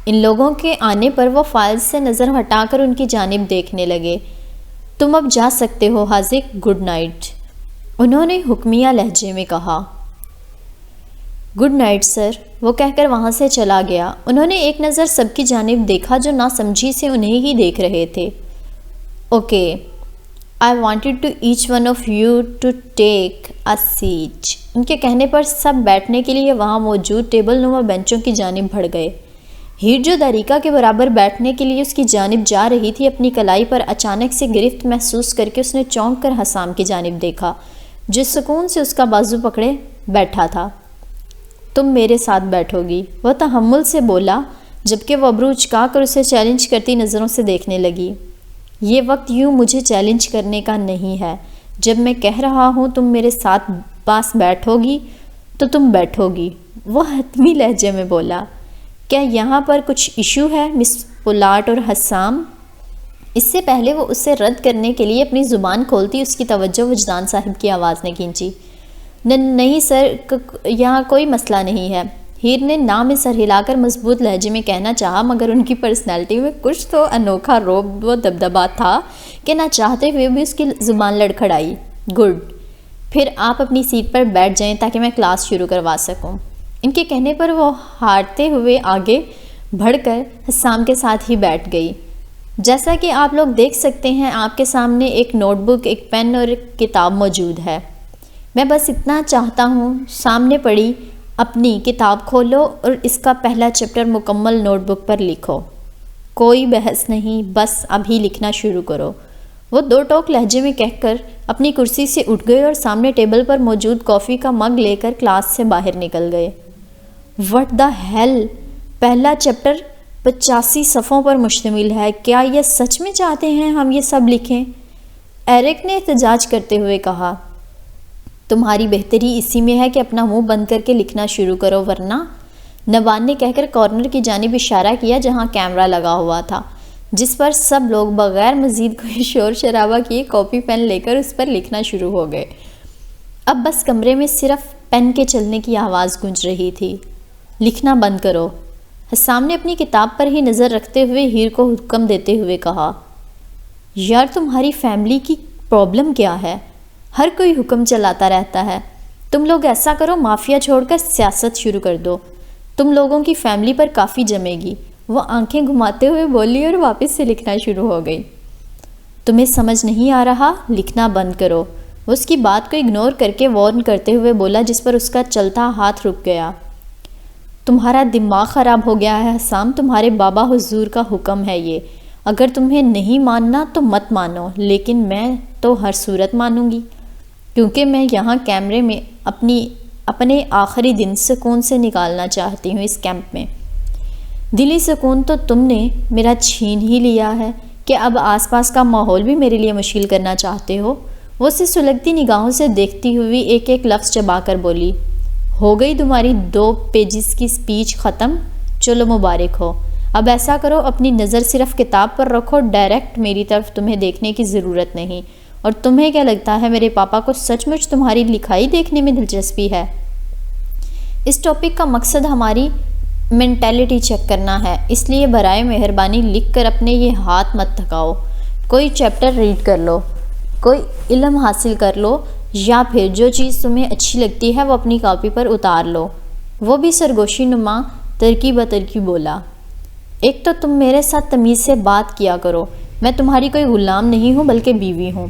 ان لوگوں کے آنے پر وہ فائلز سے نظر ہٹا کر ان کی جانب دیکھنے لگے۔ تم اب جا سکتے ہو حاذق، گڈ نائٹ، انہوں نے حکمیہ لہجے میں کہا۔ گڈ نائٹ سر، وہ کہہ کر وہاں سے چلا گیا۔ انہوں نے ایک نظر سب کی جانب دیکھا، جو ناسمجھی سے انہیں ہی دیکھ رہے تھے۔ Okay, I wanted to each one of you to take a seat۔ ان کے کہنے پر سب بیٹھنے کے لیے وہاں موجود ٹیبل نما بینچوں کی جانب بڑھ گئے۔ ہیر، جو دریکا کے برابر بیٹھنے کے لیے اس کی جانب جا رہی تھی، اپنی کلائی پر اچانک سے گرفت محسوس کر کے اس نے چونک کر حسام کی جانب دیکھا، جو سکون سے اس کا بازو پکڑے بیٹھا تھا۔ تم میرے ساتھ بیٹھو گی، وہ تحمل سے بولا، جبکہ وہ ابرو اچکا کر اسے چیلنج کرتی نظروں سے دیکھنے لگی۔ یہ وقت یوں مجھے چیلنج کرنے کا نہیں ہے، جب میں کہہ رہا ہوں تم میرے ساتھ پاس بیٹھو گی تو تم بیٹھو گی، وہ حتمی لہجے میں بولا۔ کیا یہاں پر کچھ ایشو ہے مس پولاٹ اور حسام؟ اس سے پہلے وہ اسے رد کرنے کے لیے اپنی زبان کھولتی، اس کی توجہ وجدان صاحب کی آواز نے کھینچی۔ نہیں سر، یہاں کوئی مسئلہ نہیں ہے، ہیر نے نہ میں سر ہلا کر مضبوط لہجے میں کہنا چاہا، مگر ان کی پرسنالٹی میں کچھ تو انوکھا روب و دبدبا تھا کہ نہ چاہتے ہوئے بھی اس کی زبان لڑکھڑائی۔ گڈ، پھر آپ اپنی سیٹ پر بیٹھ جائیں تاکہ میں کلاس شروع کروا سکوں۔ ان کے کہنے پر وہ ہارتے ہوئے آگے بڑھ کر حسام کے ساتھ ہی بیٹھ گئی۔ جیسا کہ آپ لوگ دیکھ سکتے ہیں، آپ کے سامنے ایک نوٹ بک، ایک پین اور ایک کتاب موجود ہے۔ میں بس اتنا چاہتا ہوں، سامنے پڑی اپنی کتاب کھولو اور اس کا پہلا چیپٹر مکمل نوٹ بک پر لکھو۔ کوئی بحث نہیں، بس ابھی لکھنا شروع کرو، وہ 2 ٹوک لہجے میں کہہ کر اپنی کرسی سے اٹھ گئے اور سامنے ٹیبل پر موجود کافی کا مگ لے کر کلاس سے باہر نکل گئے۔ وٹ دا ہیل، پہلا چیپٹر 85 صفحوں پر مشتمل ہے، کیا یہ سچ میں چاہتے ہیں ہم یہ سب لکھیں؟ ایرک نے احتجاج کرتے ہوئے کہا۔ تمہاری بہتری اسی میں ہے کہ اپنا منہ بند کر کے لکھنا شروع کرو، ورنہ، نبان نے کہہ کر کارنر کی جانب اشارہ کیا جہاں کیمرہ لگا ہوا تھا، جس پر سب لوگ بغیر مزید کوئی شور شرابہ کیے کاپی پین لے کر اس پر لکھنا شروع ہو گئے۔ اب بس کمرے میں صرف پین کے چلنے کی آواز گونج رہی تھی۔ لکھنا بند کرو، حسام نے اپنی کتاب پر ہی نظر رکھتے ہوئے ہیر کو حکم دیتے ہوئے کہا، یار تمہاری فیملی کی پرابلم کیا ہے؟ ہر کوئی حکم چلاتا رہتا ہے۔ تم لوگ ایسا کرو، مافیا چھوڑ کر سیاست شروع کر دو، تم لوگوں کی فیملی پر کافی جمے گی۔ وہ آنکھیں گھماتے ہوئے بولی اور واپس سے لکھنا شروع ہو گئی۔ تمہیں سمجھ نہیں آ رہا؟ لکھنا بند کرو۔ وہ اس کی بات کو اگنور کر کے وارن کرتے ہوئے بولا، جس پر اس کا چلتا ہاتھ رک گیا۔ تمہارا دماغ خراب ہو گیا ہے حسام، تمہارے بابا حضور کا حکم ہے یہ۔ اگر تمہیں نہیں ماننا تو مت مانو، لیکن میں تو ہر صورت مانوں گی، کیونکہ میں یہاں کیمرے میں اپنے آخری دن سکون سے نکالنا چاہتی ہوں۔ اس کیمپ میں دلی سکون تو تم نے میرا چھین ہی لیا ہے کہ اب آس پاس کا ماحول بھی میرے لیے مشکل کرنا چاہتے ہو۔ وہ اسے سلگتی نگاہوں سے دیکھتی ہوئی ایک ایک لفظ چبا کر بولی، ہو گئی تمہاری 2 پیجز کی سپیچ ختم؟ چلو مبارک ہو۔ اب ایسا کرو، اپنی نظر صرف کتاب پر رکھو، ڈائریکٹ میری طرف تمہیں دیکھنے کی ضرورت نہیں۔ اور تمہیں کیا لگتا ہے میرے پاپا کو سچ مچ تمہاری لکھائی دیکھنے میں دلچسپی ہے؟ اس ٹاپک کا مقصد ہماری مینٹیلٹی چیک کرنا ہے، اس لیے برائے مہربانی لکھ کر اپنے یہ ہاتھ مت تھکاؤ۔ کوئی چیپٹر ریڈ کر لو، کوئی علم حاصل کر لو، یا پھر جو چیز تمہیں اچھی لگتی ہے وہ اپنی کاپی پر اتار لو۔ وہ بھی سرگوشی نما ترکی بترکی بولا، ایک تو تم میرے ساتھ تمیز سے بات کیا کرو، میں تمہاری کوئی غلام نہیں ہوں بلکہ بیوی ہوں۔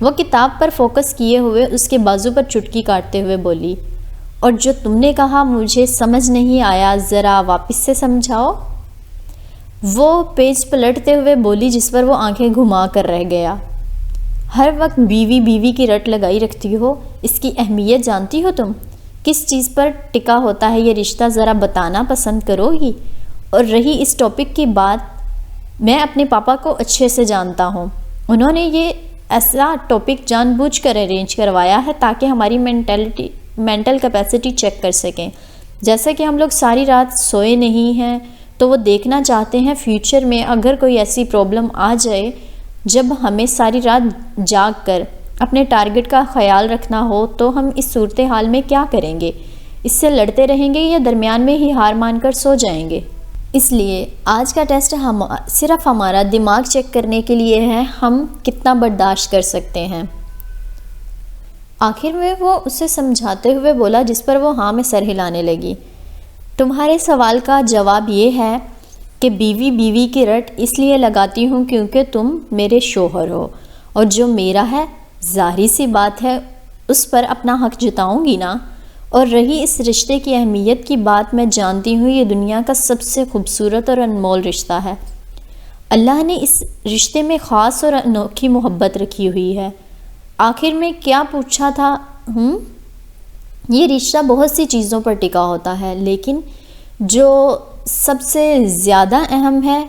وہ کتاب پر فوکس کیے ہوئے اس کے بازو پر چٹکی کاٹتے ہوئے بولی، اور جو تم نے کہا مجھے سمجھ نہیں آیا، ذرا واپس سے سمجھاؤ۔ وہ پیج پلٹتے ہوئے بولی، جس پر وہ آنکھیں گھما کر رہ گیا۔ ہر وقت بیوی بیوی کی رٹ لگائی رکھتی ہو، اس کی اہمیت جانتی ہو تم؟ کس چیز پر ٹکا ہوتا ہے یہ رشتہ، ذرا بتانا پسند کرو گی؟ اور رہی اس ٹاپک کی بات، میں اپنے پاپا کو اچھے سے جانتا ہوں، انہوں نے یہ ایسا ٹاپک جان بوجھ کر ارینج کروایا ہے تاکہ ہماری مینٹل کیپیسٹی چیک کر سکیں۔ جیسا کہ ہم لوگ ساری رات سوئے نہیں ہیں تو وہ دیکھنا چاہتے ہیں فیوچر میں اگر کوئی ایسی پرابلم آ جائے جب ہمیں ساری رات جاگ کر اپنے ٹارگٹ کا خیال رکھنا ہو تو ہم اس صورتحال میں کیا کریں گے؟ اس سے لڑتے رہیں گے یا درمیان میں ہی ہار مان کر سو جائیں گے؟ اس لیے آج کا ٹیسٹ صرف ہمارا دماغ چیک کرنے کے لیے ہے، ہم کتنا برداشت کر سکتے ہیں۔ آخر میں وہ اسے سمجھاتے ہوئے بولا، جس پر وہ ہاں میں سر ہلانے لگی، تمہارے سوال کا جواب یہ ہے کہ بیوی بیوی کی رٹ اس لیے لگاتی ہوں کیونکہ تم میرے شوہر ہو، اور جو میرا ہے ظاہری سی بات ہے اس پر اپنا حق جتاؤں گی نا۔ اور رہی اس رشتے کی اہمیت کی بات، میں جانتی ہوں یہ دنیا کا سب سے خوبصورت اور انمول رشتہ ہے۔ اللہ نے اس رشتے میں خاص اور انوکھی محبت رکھی ہوئی ہے۔ آخر میں کیا پوچھا تھا؟ یہ رشتہ بہت سی چیزوں پر ٹکا ہوتا ہے، لیکن جو سب سے زیادہ اہم ہے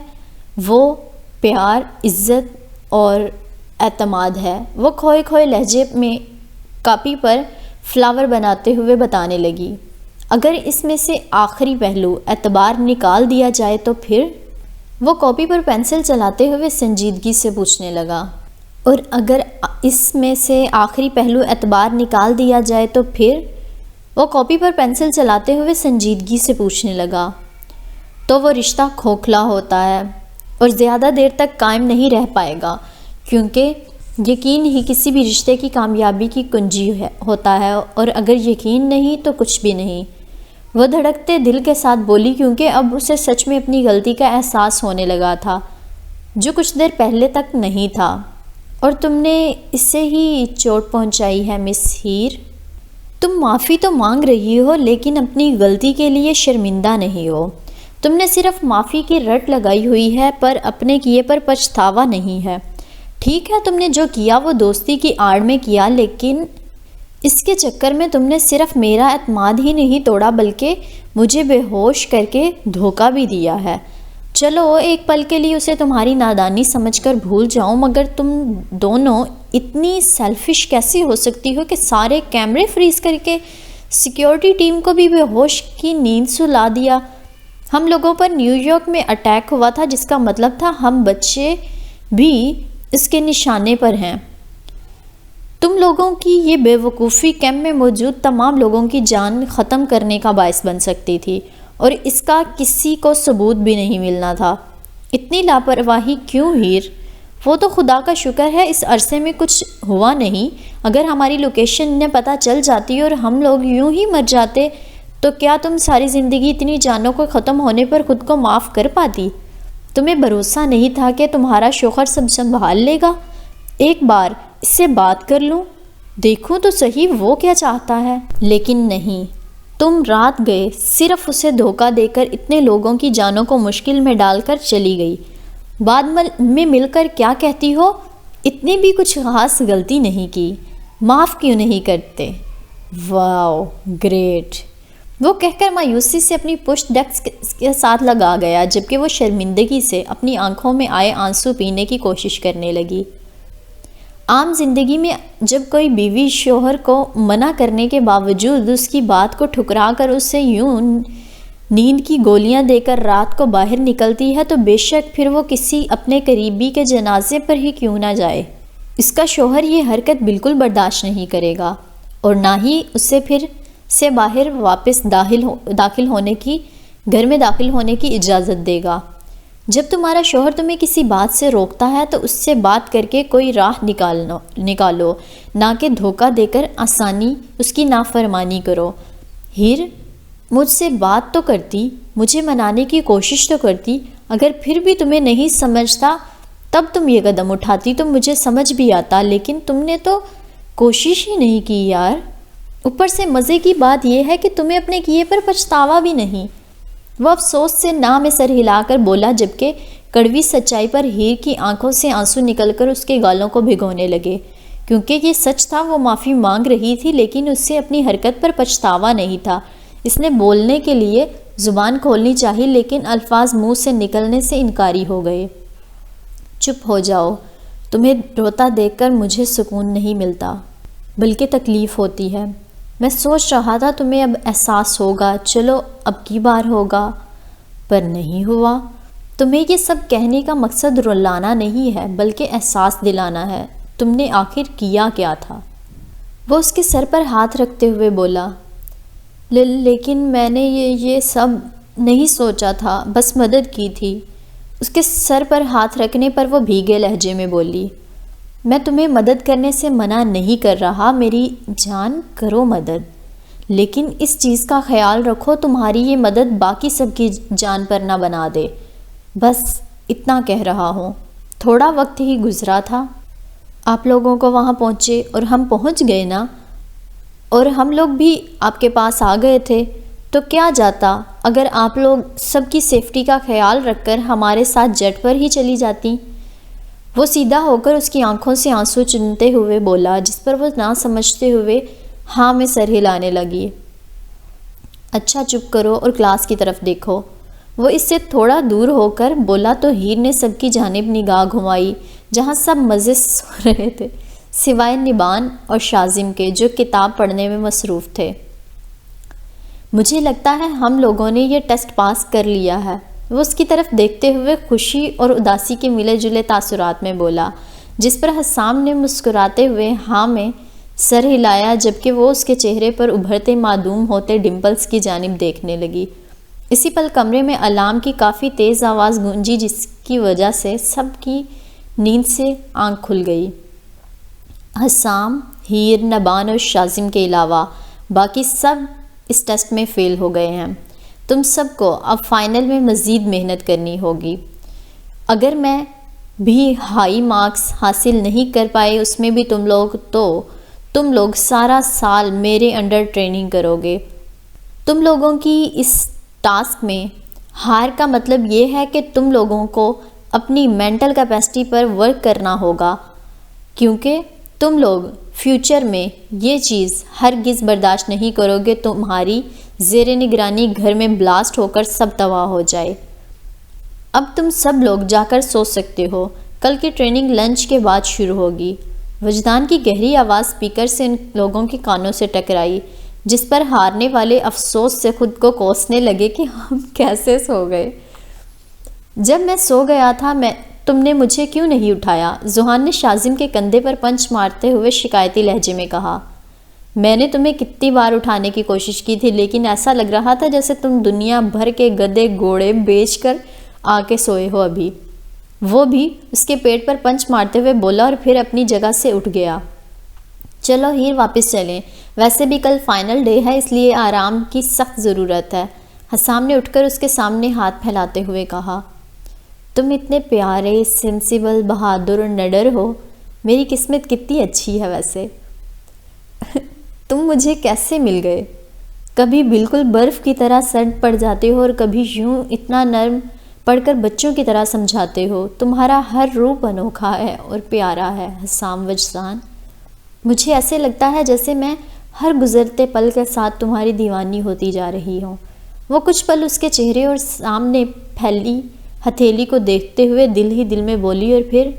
وہ پیار، عزت اور اعتماد ہے۔ وہ کھوئے کھوئے لہجے میں کاپی پر فلاور بناتے ہوئے بتانے لگی، اگر اس میں سے آخری پہلو اعتبار نکال دیا جائے تو پھر؟ وہ کاپی پر پینسل چلاتے ہوئے سنجیدگی سے پوچھنے لگا، اور اگر اس میں سے آخری پہلو اعتبار نکال دیا جائے تو پھر؟ وہ کاپی پر پینسل چلاتے ہوئے سنجیدگی سے پوچھنے لگا، تو وہ رشتہ کھوکھلا ہوتا ہے اور زیادہ دیر تک قائم نہیں رہ پائے گا، کیونکہ یقین ہی کسی بھی رشتے کی کامیابی کی کنجی ہوتا ہے، اور اگر یقین نہیں تو کچھ بھی نہیں۔ وہ دھڑکتے دل کے ساتھ بولی، کیونکہ اب اسے سچ میں اپنی غلطی کا احساس ہونے لگا تھا، جو کچھ دیر پہلے تک نہیں تھا۔ اور تم نے اس سے ہی چوٹ پہنچائی ہے مس ہیر۔ تم معافی تو مانگ رہی ہو لیکن اپنی غلطی کے لیے شرمندہ نہیں ہو۔ تم نے صرف معافی کی رٹ لگائی ہوئی ہے، پر اپنے کیے پر پچھتاوا نہیں ہے۔ ٹھیک ہے، تم نے جو کیا وہ دوستی کی آڑ میں کیا، لیکن اس کے چکر میں تم نے صرف میرا اعتماد ہی نہیں توڑا بلکہ مجھے بے ہوش کر کے دھوکہ بھی دیا ہے۔ چلو ایک پل کے لیے اسے تمہاری نادانی سمجھ کر بھول جاؤں، مگر تم دونوں اتنی سیلفش کیسی ہو سکتی ہو کہ سارے کیمرے فریز کر کے سیکیورٹی ٹیم کو بھی بے ہوش کی نیند سلا دیا۔ ہم لوگوں پر نیو یارک میں اٹیک ہوا تھا، جس کا مطلب تھا ہم بچے بھی اس کے نشانے پر ہیں۔ تم لوگوں کی یہ بے وقوفی کیمپ میں موجود تمام لوگوں کی جان ختم کرنے کا باعث بن سکتی تھی، اور اس کا کسی کو ثبوت بھی نہیں ملنا تھا۔ اتنی لاپرواہی کیوں ہیر؟ وہ تو خدا کا شکر ہے اس عرصے میں کچھ ہوا نہیں۔ اگر ہماری لوکیشن نے پتہ چل جاتی اور ہم لوگ یوں ہی مر جاتے تو کیا تم ساری زندگی اتنی جانوں کو ختم ہونے پر خود کو معاف کر پاتی؟ تمہیں بھروسہ نہیں تھا کہ تمہارا شوہر سب سنبھال لے گا؟ ایک بار اس سے بات کر لوں، دیکھوں تو صحیح وہ کیا چاہتا ہے۔ لیکن نہیں، تم رات گئے صرف اسے دھوکہ دے کر اتنے لوگوں کی جانوں کو مشکل میں ڈال کر چلی گئی۔ بعد میں مل کر کیا کہتی ہو؟ اتنی بھی کچھ خاص غلطی نہیں کی، معاف کیوں نہیں کرتے؟ واو گریٹ، وہ کہہ کر مایوسی سے اپنی پشت ڈیسک کے ساتھ لگا گیا، جبکہ وہ شرمندگی سے اپنی آنکھوں میں آئے آنسو پینے کی کوشش کرنے لگی۔ عام زندگی میں جب کوئی بیوی شوہر کو منع کرنے کے باوجود اس کی بات کو ٹھکرا کر اسے یوں نیند کی گولیاں دے کر رات کو باہر نکلتی ہے تو بے شک پھر وہ کسی اپنے قریبی کے جنازے پر ہی کیوں نہ جائے۔ اس کا شوہر یہ حرکت بالکل برداشت نہیں کرے گا اور نہ ہی اسے پھر سے باہر واپس گھر میں داخل ہونے کی اجازت دے گا۔ جب تمہارا شوہر تمہیں کسی بات سے روکتا ہے تو اس سے بات کر کے کوئی راہ نکالو، نہ کہ دھوکہ دے کر آسانی اس کی نافرمانی کرو۔ ہیر، مجھ سے بات تو کرتی، مجھے منانے کی کوشش تو کرتی، اگر پھر بھی تمہیں نہیں سمجھتا تب تم یہ قدم اٹھاتی تو مجھے سمجھ بھی آتا، لیکن تم نے تو کوشش ہی نہیں کی یار۔ اوپر سے مزے کی بات یہ ہے کہ تمہیں اپنے کیے پر پچھتاوا بھی نہیں۔ وہ افسوس سے نہ میں سر ہلا کر بولا، جبکہ کڑوی سچائی پر ہیر کی آنکھوں سے آنسو نکل کر اس کے گالوں کو بھگونے لگے۔ کیونکہ یہ سچ تھا، وہ معافی مانگ رہی تھی، لیکن اس سے اپنی حرکت پر پچھتاوا نہیں تھا۔ اس نے بولنے کے لیے زبان کھولنی چاہی، لیکن الفاظ منہ سے نکلنے سے انکاری ہو گئے۔ چپ ہو جاؤ، تمہیں روتا دیکھ کر مجھے سکون نہیں ملتا، بلکہ تکلیف ہوتی ہے۔ میں سوچ رہا تھا تمہیں اب احساس ہوگا، چلو اب کی بار ہوگا، پر نہیں ہوا۔ تمہیں یہ سب کہنے کا مقصد رلانا نہیں ہے، بلکہ احساس دلانا ہے۔ تم نے آخر کیا کیا تھا؟ وہ اس کے سر پر ہاتھ رکھتے ہوئے بولا، لیکن میں نے یہ سب نہیں سوچا تھا، بس مدد کی تھی۔ اس کے سر پر ہاتھ رکھنے پر وہ بھیگے لہجے میں بولی، میں تمہیں مدد کرنے سے منع نہیں کر رہا میری جان، کرو مدد، لیکن اس چیز کا خیال رکھو تمہاری یہ مدد باقی سب کی جان پر نہ بنا دے۔ بس اتنا کہہ رہا ہوں۔ تھوڑا وقت ہی گزرا تھا، آپ لوگوں کو وہاں پہنچے اور ہم پہنچ گئے نا، اور ہم لوگ بھی آپ کے پاس آ گئے تھے، تو کیا جاتا اگر آپ لوگ سب کی سیفٹی کا خیال رکھ کر ہمارے ساتھ جیٹ پر ہی چلی جاتی؟ وہ سیدھا ہو کر اس کی آنکھوں سے آنسو چنتے ہوئے بولا، جس پر وہ نہ سمجھتے ہوئے ہاں میں سر ہلانے لگی۔ اچھا چپ کرو اور کلاس کی طرف دیکھو، وہ اس سے تھوڑا دور ہو کر بولا تو ہیر نے سب کی جانب نگاہ گھمائی جہاں سب مزے سے سو رہے تھے، سوائے نبان اور شازم کے جو کتاب پڑھنے میں مصروف تھے۔ مجھے لگتا ہے ہم لوگوں نے یہ ٹیسٹ پاس کر لیا ہے، وہ اس کی طرف دیکھتے ہوئے خوشی اور اداسی کے ملے جلے تاثرات میں بولا، جس پر حسام نے مسکراتے ہوئے ہاں میں سر ہلایا، جبکہ وہ اس کے چہرے پر ابھرتے معدوم ہوتے ڈمپلز کی جانب دیکھنے لگی۔ اسی پل کمرے میں الارم کی کافی تیز آواز گونجی، جس کی وجہ سے سب کی نیند سے آنکھ کھل گئی۔ حسام، ہیر، نبان اور شازم کے علاوہ باقی سب اس ٹیسٹ میں فیل ہو گئے ہیں۔ تم سب کو اب فائنل میں مزید محنت کرنی ہوگی۔ اگر میں بھی ہائی مارکس حاصل نہیں کر پائے اس میں بھی تم لوگ سارا سال میرے انڈر ٹریننگ کرو گے۔ تم لوگوں کی اس ٹاسک میں ہار کا مطلب یہ ہے کہ تم لوگوں کو اپنی مینٹل کیپیسٹی پر ورک کرنا ہوگا، کیونکہ تم لوگ فیوچر میں یہ چیز ہرگز برداشت نہیں کرو گے تمہاری زیر نگرانی گھر میں بلاسٹ ہو کر سب تباہ ہو جائے۔ اب تم سب لوگ جا کر سو سکتے ہو، کل کی ٹریننگ لنچ کے بعد شروع ہوگی۔ وجدان کی گہری آواز اسپیکر سے ان لوگوں کے کانوں سے ٹکرائی، جس پر ہارنے والے افسوس سے خود کو کوسنے لگے کہ ہم کیسے سو گئے۔ جب میں سو گیا تھا تم نے مجھے کیوں نہیں اٹھایا؟ زحان نے شازم کے کندھے پر پنچ مارتے ہوئے شکایتی لہجے میں کہا۔ میں نے تمہیں کتنی بار اٹھانے کی کوشش کی تھی، لیکن ایسا لگ رہا تھا جیسے تم دنیا بھر کے گدھے گھوڑے بیچ کر آ کے سوئے ہو ابھی۔ وہ بھی اس کے پیٹ پر پنچ مارتے ہوئے بولا اور پھر اپنی جگہ سے اٹھ گیا۔ چلو ہیر واپس چلیں، ویسے بھی کل فائنل ڈے ہے، اس لیے آرام کی سخت ضرورت ہے۔ حسام نے اٹھ کر اس کے سامنے ہاتھ پھیلاتے ہوئے کہا، تم اتنے پیارے، سینسیبل، بہادر اور نڈر ہو، میری قسمت کتنی اچھی ہے ویسے۔ تم مجھے کیسے مل گئے؟ کبھی بالکل برف کی طرح سرد پڑ جاتے ہو اور کبھی یوں اتنا نرم پڑھ کر بچوں کی طرح سمجھاتے ہو۔ تمہارا ہر روپ انوکھا ہے اور پیارا ہے حسام وجدان۔ مجھے ایسے لگتا ہے جیسے میں ہر گزرتے پل کے ساتھ تمہاری دیوانی ہوتی جا رہی ہوں۔ وہ کچھ پل اس کے چہرے اور سامنے پھیلی ہتھیلی کو دیکھتے ہوئے دل ہی دل میں بولی اور پھر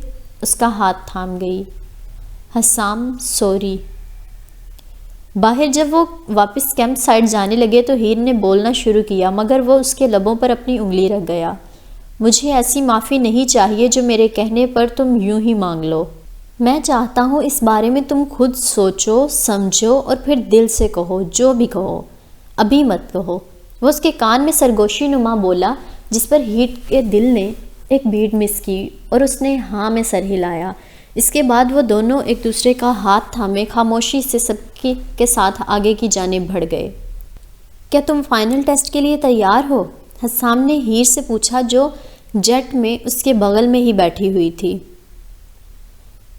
اس کا ہاتھ تھام گئی۔ حسام سوری۔ باہر جب وہ واپس کیمپ سائٹ جانے لگے تو ہیر نے بولنا شروع کیا، مگر وہ اس کے لبوں پر اپنی انگلی رکھ گیا۔ مجھے ایسی معافی نہیں چاہیے جو میرے کہنے پر تم یوں ہی مانگ لو۔ میں چاہتا ہوں اس بارے میں تم خود سوچو، سمجھو اور پھر دل سے کہو، جو بھی کہو، ابھی مت کہو۔ وہ اس کے کان میں سرگوشی نما بولا، جس پر ہیر کے دل نے ایک بیٹ مس کی اور اس نے ہاں میں سر ہلایا۔ اس کے بعد وہ دونوں ایک دوسرے کا ہاتھ تھامے خاموشی سے سب کے ساتھ آگے کی جانب بڑھ گئے۔ کیا تم فائنل ٹیسٹ کے لیے تیار ہو؟ حسام نے ہیر سے پوچھا جو جیٹ میں اس کے بغل میں ہی بیٹھی ہوئی تھی۔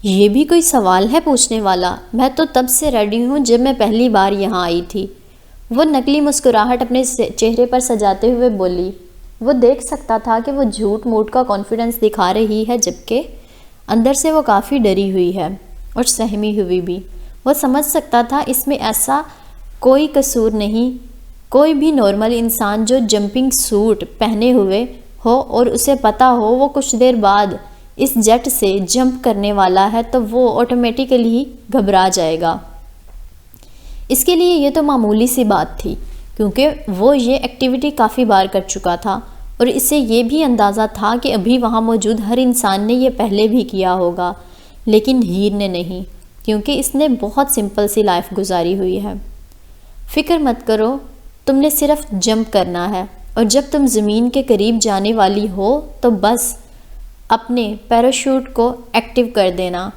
یہ بھی کوئی سوال ہے پوچھنے والا؟ میں تو تب سے ریڈی ہوں جب میں پہلی بار یہاں آئی تھی۔ وہ نقلی مسکراہٹ اپنے چہرے پر سجاتے ہوئے بولی۔ وہ دیکھ سکتا تھا کہ وہ جھوٹ موٹ کا کانفیڈنس دکھا رہی ہے، جبکہ اندر سے وہ کافی ڈری ہوئی ہے اور سہمی ہوئی بھی۔ وہ سمجھ سکتا تھا اس میں ایسا کوئی قصور نہیں، کوئی بھی نارمل انسان جو جمپنگ سوٹ پہنے ہوئے ہو اور اسے پتا ہو وہ کچھ دیر بعد اس جیٹ سے جمپ کرنے والا ہے تو وہ آٹومیٹیکلی گھبرا جائے گا۔ اس کے لیے یہ تو معمولی سی بات تھی، کیونکہ وہ یہ ایکٹیویٹی کافی بار کر چکا تھا اور اسے یہ بھی اندازہ تھا کہ ابھی وہاں موجود ہر انسان نے یہ پہلے بھی کیا ہوگا، لیکن ہیر نے نہیں، کیونکہ اس نے بہت سمپل سی لائف گزاری ہوئی ہے۔ فکر مت کرو، تم نے صرف جمپ کرنا ہے اور جب تم زمین کے قریب جانے والی ہو تو بس اپنے پیراشوٹ کو ایکٹیو کر دینا،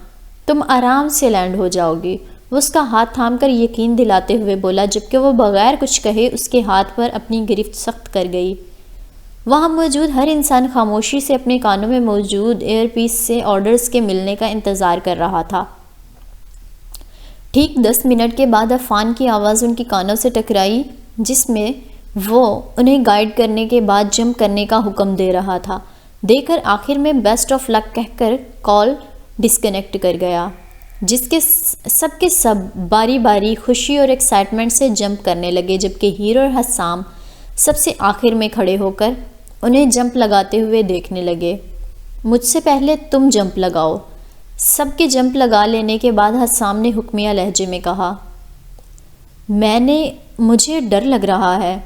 تم آرام سے لینڈ ہو جاؤ گی۔ وہ اس کا ہاتھ تھام کر یقین دلاتے ہوئے بولا، جبکہ وہ بغیر کچھ کہے اس کے ہاتھ پر اپنی گرفت سخت کر گئی۔ وہاں موجود ہر انسان خاموشی سے اپنے کانوں میں موجود ایئر پیس سے آرڈرز کے ملنے کا انتظار کر رہا تھا۔ ٹھیک 10 منٹ کے بعد عفان کی آواز ان کی کانوں سے ٹکرائی، جس میں وہ انہیں گائیڈ کرنے کے بعد جمپ کرنے کا حکم دے رہا تھا، دے کر آخر میں بیسٹ آف لک کہہ کر کال ڈسکنیکٹ کر گیا، جس کے سب باری باری خوشی اور ایکسائٹمنٹ سے جمپ کرنے لگے، جبکہ ہیر اور حسام سب سے آخر میں کھڑے ہو کر انہیں جمپ لگاتے ہوئے دیکھنے لگے۔ مجھ سے پہلے تم جمپ لگاؤ۔ سب کے جمپ لگا لینے کے بعد حسام نے حکمیہ لہجے میں کہا، مجھے ڈر لگ رہا ہے۔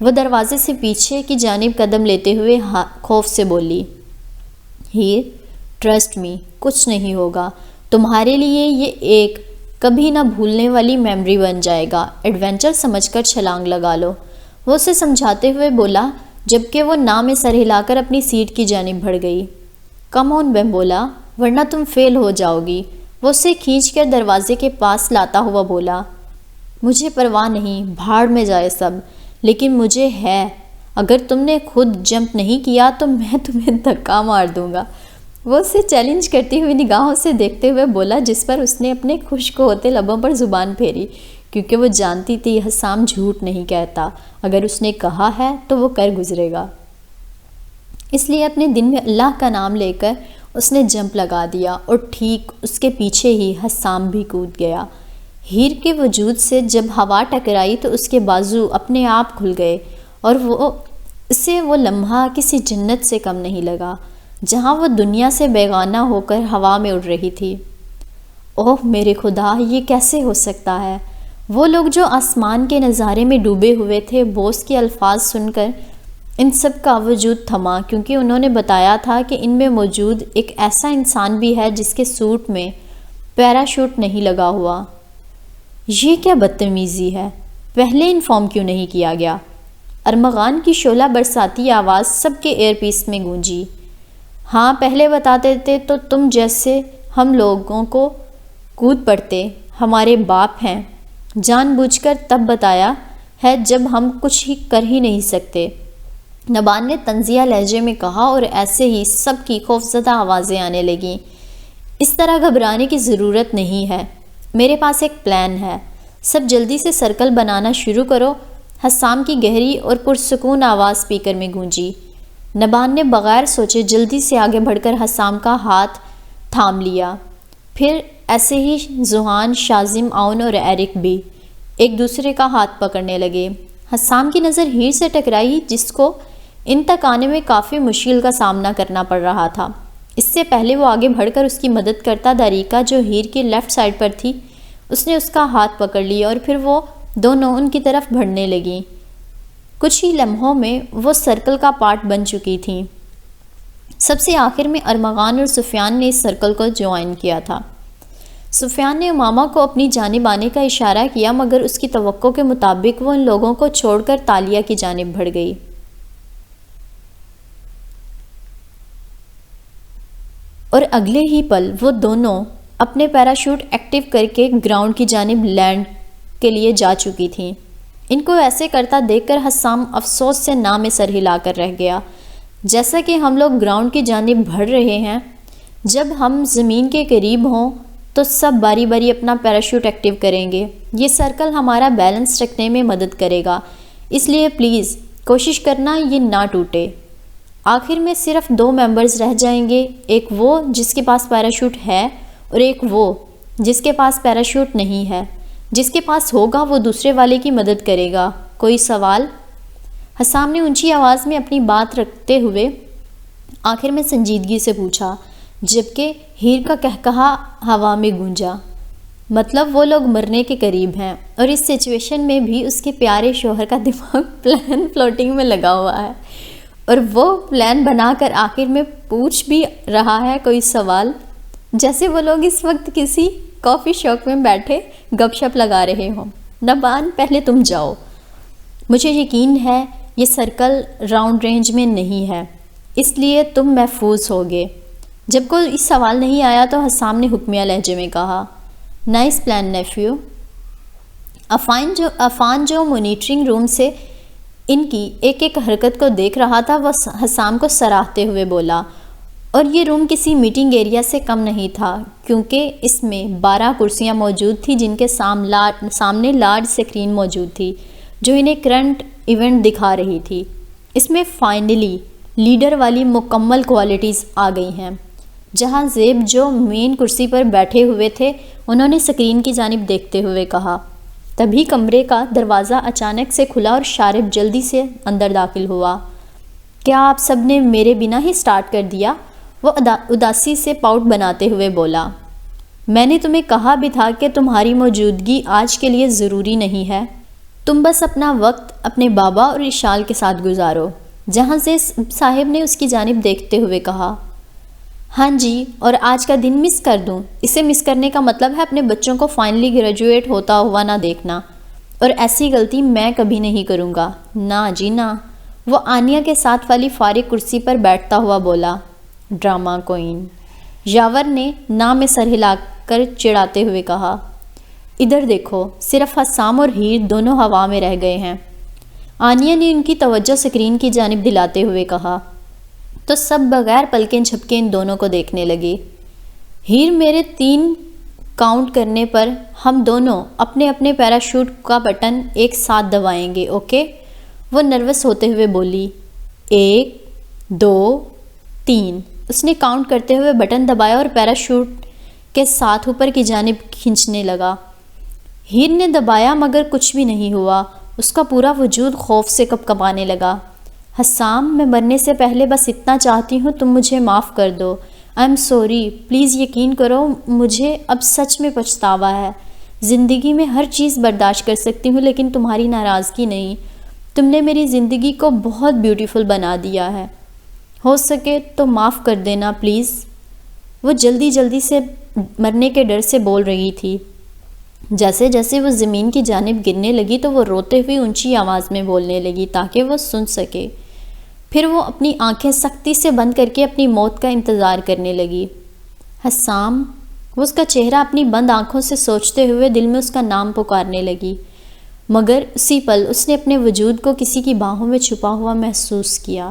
وہ دروازے سے پیچھے کی جانب قدم لیتے ہوئے خوف سے بولی۔ ہیر، ٹرسٹ می، کچھ نہیں ہوگا، تمہارے لیے یہ ایک کبھی نہ بھولنے والی میموری بن جائے گا، ایڈونچر سمجھ کر چھلانگ لگا لو۔ وہ اسے سمجھاتے ہوئے بولا، جبکہ وہ نہ میں سر ہلا کر اپنی سیٹ کی جانب بڑھ گئی۔ کم آن میں بولا، ورنہ تم فیل ہو جاؤ گی۔ وہ اسے کھینچ کر دروازے کے پاس لاتا ہوا بولا، مجھے پرواہ نہیں، بھاڑ میں جائے سب، لیکن مجھے ہے، اگر تم نے خود جمپ نہیں کیا تو میں تمہیں دھکا مار دوں گا۔ وہ اسے چیلنج کرتی ہوئی نگاہوں سے دیکھتے ہوئے بولا، جس پر اس نے اپنے خشک ہوتے لبوں پر زبان پھیری، کیونکہ وہ جانتی تھی حسام جھوٹ نہیں کہتا، اگر اس نے کہا ہے تو وہ کر گزرے گا۔ اس لیے اپنے دن میں اللہ کا نام لے کر اس نے جمپ لگا دیا اور ٹھیک اس کے پیچھے ہی حسام بھی کود گیا۔ ہیر کے وجود سے جب ہوا ٹکرائی تو اس کے بازو اپنے آپ کھل گئے اور اسے وہ لمحہ کسی جنت سے کم نہیں لگا، جہاں وہ دنیا سے بیگانہ ہو کر ہوا میں اڑ رہی تھی۔ اوہ میرے خدا، یہ کیسے ہو سکتا ہے؟ وہ لوگ جو آسمان کے نظارے میں ڈوبے ہوئے تھے، بوس کے الفاظ سن کر ان سب کا وجود تھما، کیونکہ انہوں نے بتایا تھا کہ ان میں موجود ایک ایسا انسان بھی ہے جس کے سوٹ میں پیراشوٹ نہیں لگا ہوا۔ یہ کیا بدتمیزی ہے، پہلے انفارم کیوں نہیں کیا گیا؟ ارمغان کی شعلہ برساتی آواز سب کے ایئر پیس میں گونجی۔ ہاں پہلے بتا دیتے تو تم جیسے ہم لوگوں کو کود پڑتے، ہمارے باپ ہیں، جان بوجھ کر تب بتایا ہے جب ہم کچھ کر ہی نہیں سکتے، نبان نے طنزیہ لہجے میں کہا، اور ایسے ہی سب کی خوفزدہ آوازیں آنے لگیں۔ اس طرح گھبرانے کی ضرورت نہیں ہے، میرے پاس ایک پلان ہے، سب جلدی سے سرکل بنانا شروع کرو۔ حسام کی گہری اور پرسکون آواز سپیکر میں گونجی۔ نبان نے بغیر سوچے جلدی سے آگے بڑھ کر حسام کا ہاتھ تھام لیا، پھر ایسے ہی ذوحان، شازم، عون اور ایرک بھی ایک دوسرے کا ہاتھ پکڑنے لگے۔ حسام کی نظر ہیر سے ٹکرائی، جس کو ان تک آنے میں کافی مشکل کا سامنا کرنا پڑ رہا تھا۔ اس سے پہلے وہ آگے بڑھ کر اس کی مدد کرتا، داریکا جو ہیر کی لیفٹ سائڈ پر تھی، اس نے اس کا ہاتھ پکڑ لیا اور پھر وہ دونوں ان کی طرف بڑھنے لگیں۔ کچھ ہی لمحوں میں وہ سرکل کا پارٹ بن چکی تھیں۔ سب سے آخر میں ارمغان اور سفیان نے اس سرکل کو جوائن کیا تھا۔ سفیان نے امامہ کو اپنی جانب آنے کا اشارہ کیا، مگر اس کی توقع کے مطابق وہ ان لوگوں کو چھوڑ کر تالیہ کی جانب بڑھ گئی۔ اور اگلے ہی پل وہ دونوں اپنے پیراشوٹ ایکٹیو کر کے گراؤنڈ کی جانب لینڈ کے لیے جا چکی تھیں۔ ان کو ایسے کرتا دیکھ کر حسام افسوس سے ناں میں سر ہلا کر رہ گیا۔ جیسا کہ ہم لوگ گراؤنڈ کی جانب بڑھ رہے ہیں، جب ہم زمین کے قریب ہوں تو سب باری باری اپنا پیراشوٹ ایکٹیو کریں گے۔ یہ سرکل ہمارا بیلنس رکھنے میں مدد کرے گا، اس لیے پلیز کوشش کرنا یہ نہ ٹوٹے۔ آخر میں صرف 2 ممبرز رہ جائیں گے، ایک وہ جس کے پاس پیراشوٹ ہے اور ایک وہ جس کے پاس پیراشوٹ نہیں ہے۔ جس کے پاس ہوگا وہ دوسرے والے کی مدد کرے گا۔ کوئی سوال؟ حسام نے اونچی آواز میں اپنی بات رکھتے ہوئے آخر میں سنجیدگی سے پوچھا، جبکہ ہیر کا کہکہا ہوا میں گونجا۔ مطلب وہ لوگ مرنے کے قریب ہیں، اور اس سچویشن میں بھی اس کے پیارے شوہر کا دماغ پلان فلوٹنگ میں لگا ہوا ہے، اور وہ پلان بنا کر آخر میں پوچھ بھی رہا ہے کوئی سوال، جیسے وہ لوگ اس وقت کسی کافی شاپ میں بیٹھے گپ شپ لگا رہے ہوں۔ نبان پہلے تم جاؤ، مجھے یقین ہے یہ سرکل راؤنڈ رینج میں نہیں ہے، اس لیے تم محفوظ ہوگے۔ جب کوئی سوال نہیں آیا تو حسام نے حکمیہ لہجے میں کہا، نائس پلان نیفیو۔ عفان جو مانیٹرنگ روم سے ان کی ایک ایک حرکت کو دیکھ رہا تھا، وہ حسام کو سراہتے ہوئے بولا، اور یہ روم کسی میٹنگ ایریا سے کم نہیں تھا، کیونکہ اس میں 12 کرسیاں موجود تھیں جن کے سامنے لارج اسکرین موجود تھی جو انہیں کرنٹ ایونٹ دکھا رہی تھی۔ اس میں فائنلی لیڈر والی مکمل کوالٹیز آ گئی ہیں۔ جہاں زیب جو مین کرسی پر بیٹھے ہوئے تھے، انہوں نے اسکرین کی جانب دیکھتے ہوئے کہا۔ تبھی کمرے کا دروازہ اچانک سے کھلا اور شارب جلدی سے اندر داخل ہوا۔ کیا آپ سب نے میرے بنا ہی سٹارٹ کر دیا؟ وہ اداسی سے پاؤٹ بناتے ہوئے بولا۔ میں نے تمہیں کہا بھی تھا کہ تمہاری موجودگی آج کے لیے ضروری نہیں ہے، تم بس اپنا وقت اپنے بابا اور اشال کے ساتھ گزارو۔ جہاں سے صاحب نے اس کی جانب دیکھتے ہوئے کہا، ہاں جی، اور آج کا دن مس کر دوں؟ اسے مس کرنے کا مطلب ہے اپنے بچوں کو فائنلی گریجویٹ ہوتا ہوا نہ دیکھنا، اور ایسی غلطی میں کبھی نہیں کروں گا، نہ جی نہ۔ وہ آنیہ کے ساتھ والی فارغ کرسی پر بیٹھتا ہوا بولا۔ ڈرامہ کوئن، یاور نے نہ میں سر ہلا کر چڑھاتے ہوئے کہا۔ ادھر دیکھو، صرف حسام اور ہیر دونوں ہوا میں رہ گئے ہیں۔ آنیہ نے ان کی توجہ سکرین کی جانب دلاتے ہوئے کہا، تو سب بغیر پلکیں جھپکے ان دونوں کو دیکھنے لگے۔ ہیر، میرے 3 کاؤنٹ کرنے پر ہم دونوں اپنے اپنے پیراشوٹ کا بٹن ایک ساتھ دبائیں گے، اوکے؟ وہ نروس ہوتے ہوئے بولی۔ 1 2 3۔ اس نے کاؤنٹ کرتے ہوئے بٹن دبایا اور پیراشوٹ کے ساتھ اوپر کی جانب کھینچنے لگا۔ ہیر نے دبایا مگر کچھ بھی نہیں ہوا، اس کا پورا وجود خوف سے کپکپانے لگا۔ حسام، میں مرنے سے پہلے بس اتنا چاہتی ہوں، تم مجھے معاف کر دو۔ آئی ایم سوری، پلیز یقین کرو، مجھے اب سچ میں پچھتاوا ہے۔ زندگی میں ہر چیز برداشت کر سکتی ہوں، لیکن تمہاری ناراضگی نہیں۔ تم نے میری زندگی کو بہت بیوٹیفل بنا دیا ہے، ہو سکے تو معاف کر دینا پلیز۔ وہ جلدی سے مرنے کے ڈر سے بول رہی تھی۔ جیسے جیسے وہ زمین کی جانب گرنے لگی تو وہ روتے ہوئے اونچی آواز میں بولنے لگی تاکہ وہ سن سکے۔ پھر وہ اپنی آنکھیں سختی سے بند کر کے اپنی موت کا انتظار کرنے لگی۔ حسام، وہ اس کا چہرہ اپنی بند آنکھوں سے سوچتے ہوئے دل میں اس کا نام پکارنے لگی، مگر اسی پل اس نے اپنے وجود کو کسی کی باہوں میں چھپا ہوا محسوس کیا۔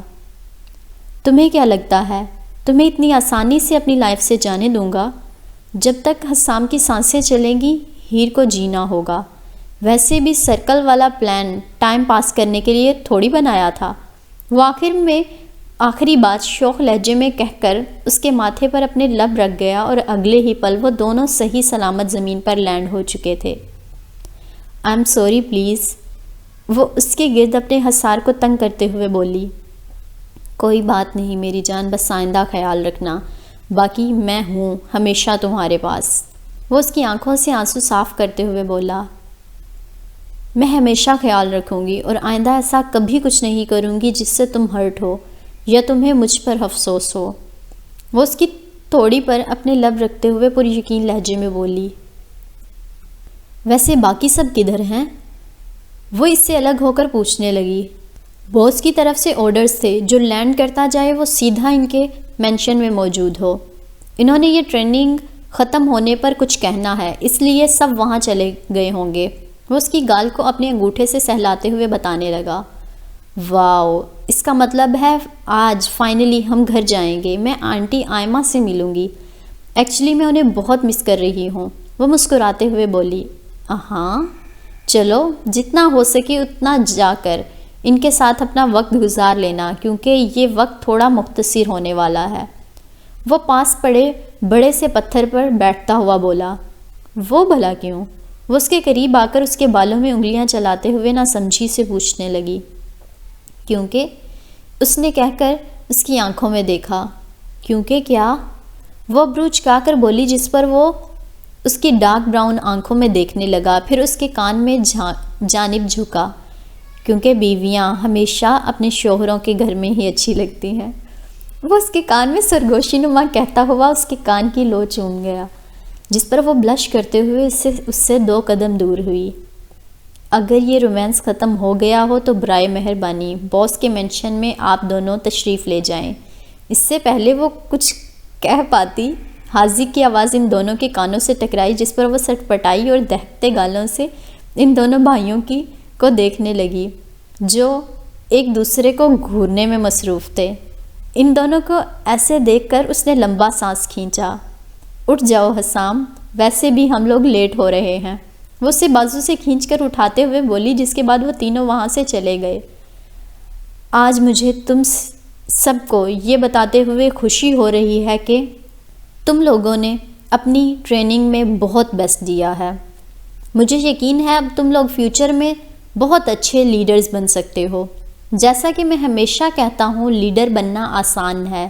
تمہیں کیا لگتا ہے تمہیں اتنی آسانی سے اپنی لائف سے جانے دوں گا؟ جب تک حسام کی سانسیں چلیں گی ہیر کو جینا ہوگا۔ ویسے بھی سرکل والا پلان ٹائم پاس کرنے کے لیے تھوڑی بنایا تھا۔ وہ آخری بات شوخ لہجے میں کہہ کر اس کے ماتھے پر اپنے لب رکھ گیا اور اگلے ہی پل وہ دونوں صحیح سلامت زمین پر لینڈ ہو چکے تھے۔ آئی ایم سوری پلیز، وہ اس کے گرد اپنے حصار کو تنگ کرتے ہوئے بولی۔ کوئی بات نہیں میری جان، بس آئندہ خیال رکھنا، باقی میں ہوں ہمیشہ تمہارے پاس۔ وہ اس کی آنکھوں سے آنسو صاف کرتے ہوئے بولا۔ میں ہمیشہ خیال رکھوں گی اور آئندہ ایسا کبھی کچھ نہیں کروں گی جس سے تم ہرٹ ہو یا تمہیں مجھ پر افسوس ہو۔ وہ اس کی تھوڑی پر اپنے لب رکھتے ہوئے پر یقین لہجے میں بولی۔ ویسے باقی سب کدھر ہیں؟ وہ اس سے الگ ہو کر پوچھنے لگی۔ باس کی طرف سے آرڈرز تھے جو لینڈ کرتا جائے وہ سیدھا ان کے مینشن میں موجود ہو۔ انہوں نے یہ ٹریننگ ختم ہونے پر کچھ کہنا ہے، اس لیے سب وہاں چلے گئے ہوں گے۔ وہ اس کی گال کو اپنے انگوٹھے سے سہلاتے ہوئے بتانے لگا۔ واو، اس کا مطلب ہے آج فائنلی ہم گھر جائیں گے۔ میں آنٹی آئمہ سے ملوں گی، ایکچولی میں انہیں بہت مس کر رہی ہوں۔ وہ مسکراتے ہوئے بولی۔ ہاں چلو، جتنا ہو سکے اتنا جا کر ان کے ساتھ اپنا وقت گزار لینا، کیونکہ یہ وقت تھوڑا مختصر ہونے والا ہے۔ وہ پاس پڑے بڑے سے پتھر پر بیٹھتا ہوا بولا۔ وہ بھلا کیوں؟ وہ اس کے قریب آ کر اس کے بالوں میں انگلیاں چلاتے ہوئے نہ سمجھی سے پوچھنے لگی۔ کیونکہ اس نے کہہ کر اس کی آنکھوں میں دیکھا۔ کیونکہ کیا؟ وہ ابرو چکا کر بولی، جس پر وہ اس کی ڈارک براؤن آنکھوں میں دیکھنے لگا، پھر اس کے کان میں جانب جھکا۔ کیونکہ بیویاں ہمیشہ اپنے شوہروں کے گھر میں ہی اچھی لگتی ہیں۔ وہ اس کے کان میں سرگوشی نما کہتا ہوا اس کے کان کی لو چوم گیا، جس پر وہ بلش کرتے ہوئے اس سے 2 قدم دور ہوئی۔ اگر یہ رومانس ختم ہو گیا ہو تو برائے مہربانی باس کے مینشن میں آپ دونوں تشریف لے جائیں۔ اس سے پہلے وہ کچھ کہہ پاتی، حاضق کی آواز ان دونوں کے کانوں سے ٹکرائی، جس پر وہ سٹپٹائی اور دہتے گالوں سے ان دونوں بھائیوں کو دیکھنے لگی جو ایک دوسرے کو گھورنے میں مصروف تھے۔ ان دونوں کو ایسے دیکھ کر اس نے لمبا سانس کھینچا۔ اٹھ جاؤ حسام، ویسے بھی ہم لوگ لیٹ ہو رہے ہیں، وہ اسے بازو سے کھینچ کر اٹھاتے ہوئے بولی، جس کے بعد وہ تینوں وہاں سے چلے گئے۔ آج مجھے تم سب کو یہ بتاتے ہوئے خوشی ہو رہی ہے کہ تم لوگوں نے اپنی ٹریننگ میں بہت بیسٹ دیا ہے۔ مجھے یقین ہے اب تم لوگ فیوچر میں بہت اچھے لیڈرز بن سکتے ہو۔ جیسا کہ میں ہمیشہ کہتا ہوں، لیڈر بننا آسان ہے،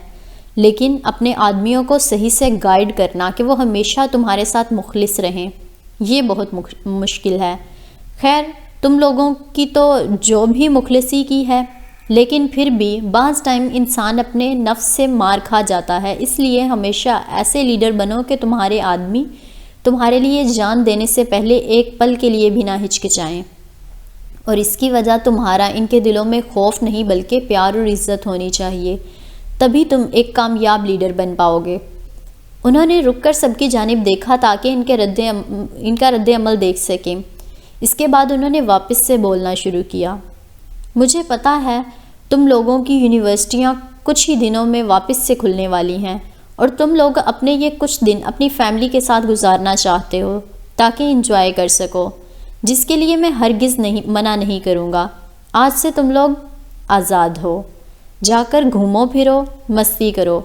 لیکن اپنے آدمیوں کو صحیح سے گائیڈ کرنا کہ وہ ہمیشہ تمہارے ساتھ مخلص رہیں، یہ بہت مشکل ہے۔ خیر، تم لوگوں کی تو جو بھی مخلصی کی ہے، لیکن پھر بھی بعض ٹائم انسان اپنے نفس سے مار کھا جاتا ہے، اس لیے ہمیشہ ایسے لیڈر بنو کہ تمہارے آدمی تمہارے لیے جان دینے سے پہلے ایک پل کے لیے بھی نہ ہچکچائیں، اور اس کی وجہ تمہارا ان کے دلوں میں خوف نہیں بلکہ پیار اور عزت ہونی چاہیے، تبھی تم ایک کامیاب لیڈر بن پاؤ گے۔ انہوں نے رک کر سب کی جانب دیکھا تاکہ ان کا رد عمل دیکھ سکیں۔ اس کے بعد انہوں نے واپس سے بولنا شروع کیا۔ مجھے پتا ہے تم لوگوں کی یونیورسٹیاں کچھ ہی دنوں میں واپس سے کھلنے والی ہیں، اور تم لوگ اپنے یہ کچھ دن اپنی فیملی کے ساتھ گزارنا چاہتے ہو تاکہ انجوائے کر سکو، جس کے لیے میں ہرگز منع نہیں کروں گا۔ آج سے تم لوگ آزاد ہو، جا کر گھومو پھرو، مستی کرو،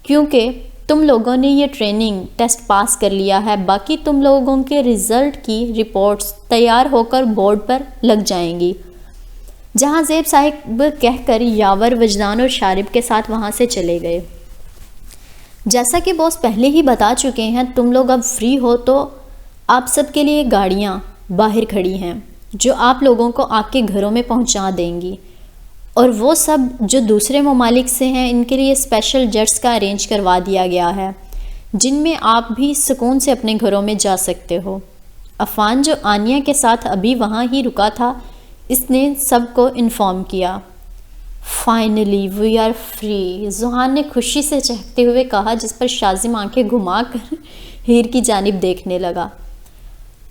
کیونکہ تم لوگوں نے یہ ٹریننگ ٹیسٹ پاس کر لیا ہے۔ باقی تم لوگوں کے رزلٹ کی رپورٹس تیار ہو کر بورڈ پر لگ جائیں گی۔ جہاں زیب صاحب کہہ کر یاور، وجدان اور شارب کے ساتھ وہاں سے چلے گئے۔ جیسا کہ باس پہلے ہی بتا چکے ہیں، تم لوگ اب فری ہو تو آپ سب کے لیے گاڑیاں باہر کھڑی ہیں جو آپ لوگوں کو آپ کے گھروں میں پہنچا دیں گی، اور وہ سب جو دوسرے ممالک سے ہیں ان کے لیے اسپیشل جیٹس کا ارینج کروا دیا گیا ہے، جن میں آپ بھی سکون سے اپنے گھروں میں جا سکتے ہو۔ عفان جو آنیہ کے ساتھ ابھی وہاں ہی رکا تھا، اس نے سب کو انفارم کیا۔ فائنلی وی آر فری، ذوحان نے خوشی سے چہکتے ہوئے کہا، جس پر شازم آنکھیں گھما کر ہیر کی جانب دیکھنے لگا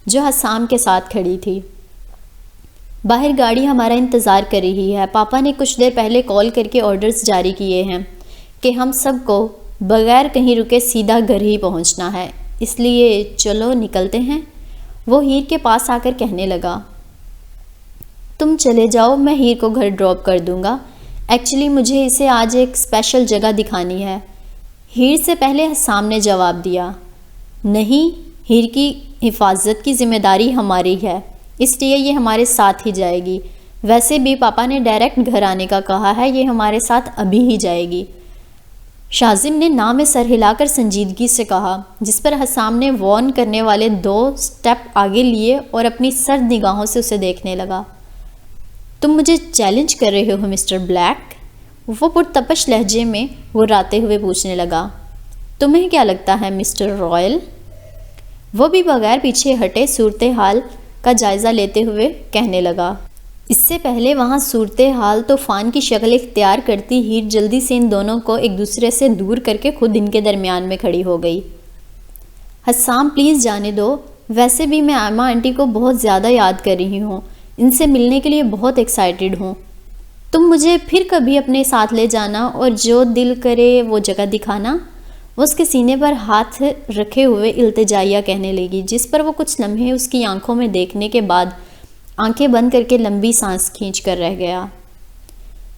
جو حسام کے ساتھ کھڑی تھی۔ باہر گاڑی ہمارا انتظار کر رہی ہے، پاپا نے کچھ دیر پہلے کال کر کے آرڈرز جاری کیے ہیں کہ ہم سب کو بغیر کہیں رکے سیدھا گھر ہی پہنچنا ہے، اس لیے چلو نکلتے ہیں، وہ ہیر کے پاس آ کر کہنے لگا۔ تم چلے جاؤ، میں ہیر کو گھر ڈراپ کر دوں گا، ایکچولی مجھے اسے آج ایک اسپیشل جگہ دکھانی ہے۔ ہیر سے پہلے حسام نے جواب دیا، نہیں، ہیر کی حفاظت کی ذمہ داری ہماری ہے، اس لیے یہ ہمارے ساتھ ہی جائے گی۔ ویسے بھی پاپا نے ڈائریکٹ گھر آنے کا کہا ہے، یہ ہمارے ساتھ ابھی ہی جائے گی۔ شازم نے نام میں سر ہلا کر سنجیدگی سے کہا، جس پر حسام نے وارن کرنے والے 2 سٹیپ آگے لیے اور اپنی سرد نگاہوں سے اسے دیکھنے لگا۔ تم مجھے چیلنج کر رہے ہو مسٹر بلیک؟ وہ پرتپش لہجے میں غراتے ہوئے پوچھنے لگا۔ تمہیں کیا لگتا ہے مسٹر رائل؟ وہ بھی بغیر پیچھے ہٹے صورتحال کا جائزہ لیتے ہوئے کہنے لگا۔ اس سے پہلے وہاں صورتحال طوفان کی شکل اختیار کرتی ہیر جلدی سے ان دونوں کو ایک دوسرے سے دور کر کے خود ان کے درمیان میں کھڑی ہو گئی۔ حسام پلیز جانے دو، ویسے بھی میں ایما آنٹی کو بہت زیادہ یاد کر رہی ہوں، ان سے ملنے کے لیے بہت ایکسائٹیڈ ہوں۔ تم مجھے پھر کبھی اپنے ساتھ لے جانا اور جو دل کرے وہ جگہ دکھانا۔ وہ اس کے سینے پر ہاتھ رکھے ہوئے التجائیہ کہنے لگی، جس پر وہ کچھ لمحے اس کی آنکھوں میں دیکھنے کے بعد آنکھیں بند کر کے لمبی سانس کھینچ کر رہ گیا۔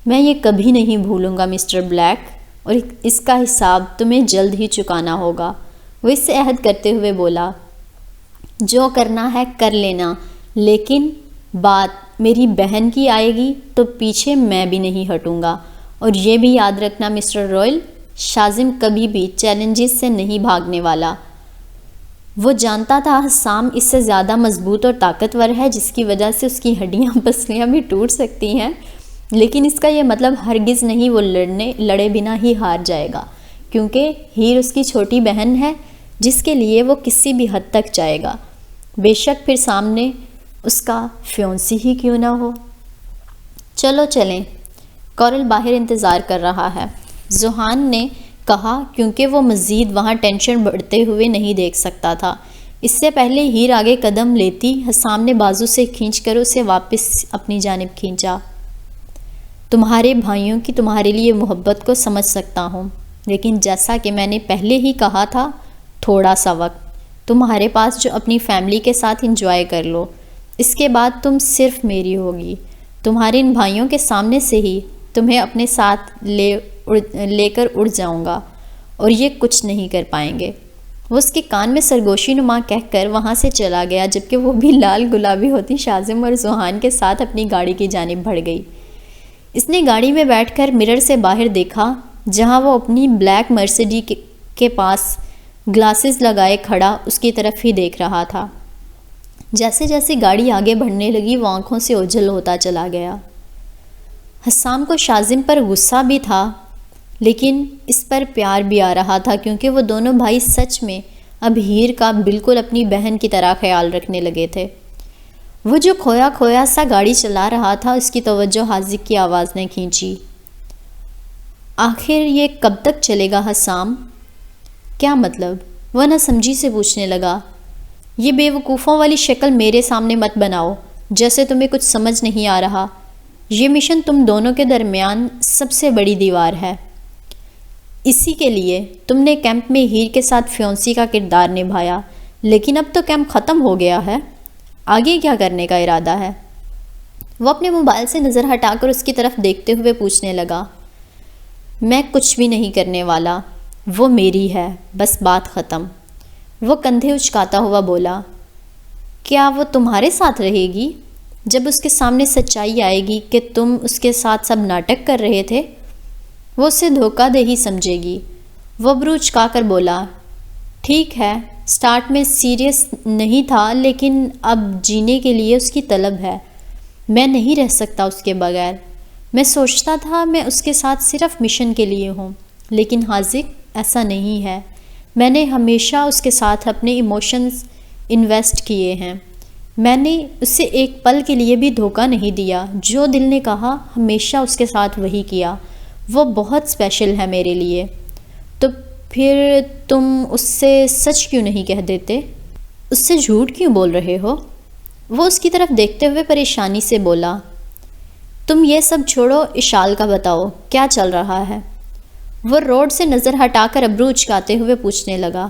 میں یہ کبھی نہیں بھولوں گا مسٹر بلیک، اور اس کا حساب تمہیں جلد ہی چکانا ہوگا، وہ اس سے عہد کرتے ہوئے بولا۔ جو کرنا ہے کر لینا، لیکن بات میری بہن کی آئے گی تو پیچھے میں بھی نہیں ہٹوں گا، اور یہ بھی یاد رکھنا مسٹر رائل، شازم کبھی بھی چیلنجز سے نہیں بھاگنے والا۔ وہ جانتا تھا حسام اس سے زیادہ مضبوط اور طاقتور ہے، جس کی وجہ سے اس کی ہڈیاں پسلیاں بھی ٹوٹ سکتی ہیں، لیکن اس کا یہ مطلب ہرگز نہیں وہ لڑے بنا ہی ہار جائے گا، کیونکہ ہیر اس کی چھوٹی بہن ہے جس کے لیے وہ کسی بھی حد تک جائے گا، بے شک پھر سامنے اس کا فیونسی ہی کیوں نہ ہو۔ چلو چلیں، کورل باہر انتظار کر رہا ہے، ذوحان نے کہا، کیونکہ وہ مزید وہاں ٹینشن بڑھتے ہوئے نہیں دیکھ سکتا تھا۔ اس سے پہلے ہیر آگے قدم لیتی، حسام نے بازو سے کھینچ کر اسے واپس اپنی جانب کھینچا۔ تمہارے بھائیوں کی تمہارے لیے محبت کو سمجھ سکتا ہوں، لیکن جیسا کہ میں نے پہلے ہی کہا تھا، تھوڑا سا وقت تمہارے پاس جو اپنی فیملی کے ساتھ انجوائے کر لو، اس کے بعد تم صرف میری ہوگی۔ تمہارے ان بھائیوں کے سامنے سے ہی تمہیں اپنے ساتھ لے کر اڑ جاؤں گا، اور یہ کچھ نہیں کر پائیں گے۔ وہ اس کے کان میں سرگوشی نما کہہ کر وہاں سے چلا گیا، جبکہ وہ بھی لال گلابی ہوتی شازم اور ذوحان کے ساتھ اپنی گاڑی کی جانب بڑھ گئی۔ اس نے گاڑی میں بیٹھ کر مرر سے باہر دیکھا، جہاں وہ اپنی بلیک مرسیڈی کے پاس گلاسز لگائے کھڑا اس کی طرف ہی دیکھ رہا تھا۔ جیسے جیسے گاڑی آگے بڑھنے لگی، وہ آنکھوں سے اوجھل ہوتا چلا گیا۔ حسام کو شازم پر غصہ بھی تھا، لیکن اس پر پیار بھی آ رہا تھا، کیونکہ وہ دونوں بھائی سچ میں اب ہیر کا بالکل اپنی بہن کی طرح خیال رکھنے لگے تھے۔ وہ جو کھویا کھویا سا گاڑی چلا رہا تھا، اس کی توجہ حاذق کی آواز نے کھینچی۔ آخر یہ کب تک چلے گا حسام؟ کیا مطلب؟ وہ نہ سمجھی سے پوچھنے لگا۔ یہ بے وقوفوں والی شکل میرے سامنے مت بناؤ، جیسے تمہیں کچھ سمجھ نہیں آ رہا۔ یہ مشن تم دونوں کے درمیان سب سے بڑی دیوار ہے۔ اسی کے لیے تم نے کیمپ میں ہیر کے ساتھ فیونسی کا کردار نبھایا، لیکن اب تو کیمپ ختم ہو گیا ہے، آگے کیا کرنے کا ارادہ ہے؟ وہ اپنے موبائل سے نظر ہٹا کر اس کی طرف دیکھتے ہوئے پوچھنے لگا۔ میں کچھ بھی نہیں کرنے والا، وہ میری ہے، بس بات ختم۔ وہ کندھے اچکاتا ہوا بولا۔ کیا وہ تمہارے ساتھ رہے گی جب اس کے سامنے سچائی آئے گی کہ تم اس کے ساتھ سب ناٹک کر رہے تھے؟ وہ اسے دھوکہ دہی سمجھے گی۔ وہ ابرو اچکا کر بولا، ٹھیک ہے، سٹارٹ میں سیریس نہیں تھا، لیکن اب جینے کے لیے اس کی طلب ہے۔ میں نہیں رہ سکتا اس کے بغیر۔ میں سوچتا تھا میں اس کے ساتھ صرف مشن کے لیے ہوں، لیکن حاذق ایسا نہیں ہے۔ میں نے ہمیشہ اس کے ساتھ اپنے ایموشنز انویسٹ کیے ہیں۔ میں نے اسے ایک پل کے لیے بھی دھوکہ نہیں دیا، جو دل نے کہا ہمیشہ اس کے ساتھ وہی کیا۔ وہ بہت اسپیشل ہے میرے لیے۔ تو پھر تم اس سے سچ کیوں نہیں کہہ دیتے؟ اس سے جھوٹ کیوں بول رہے ہو؟ وہ اس کی طرف دیکھتے ہوئے پریشانی سے بولا۔ تم یہ سب چھوڑو، اشال کا بتاؤ کیا چل رہا ہے؟ وہ روڈ سے نظر ہٹا کر ابرو اچکاتے ہوئے پوچھنے لگا۔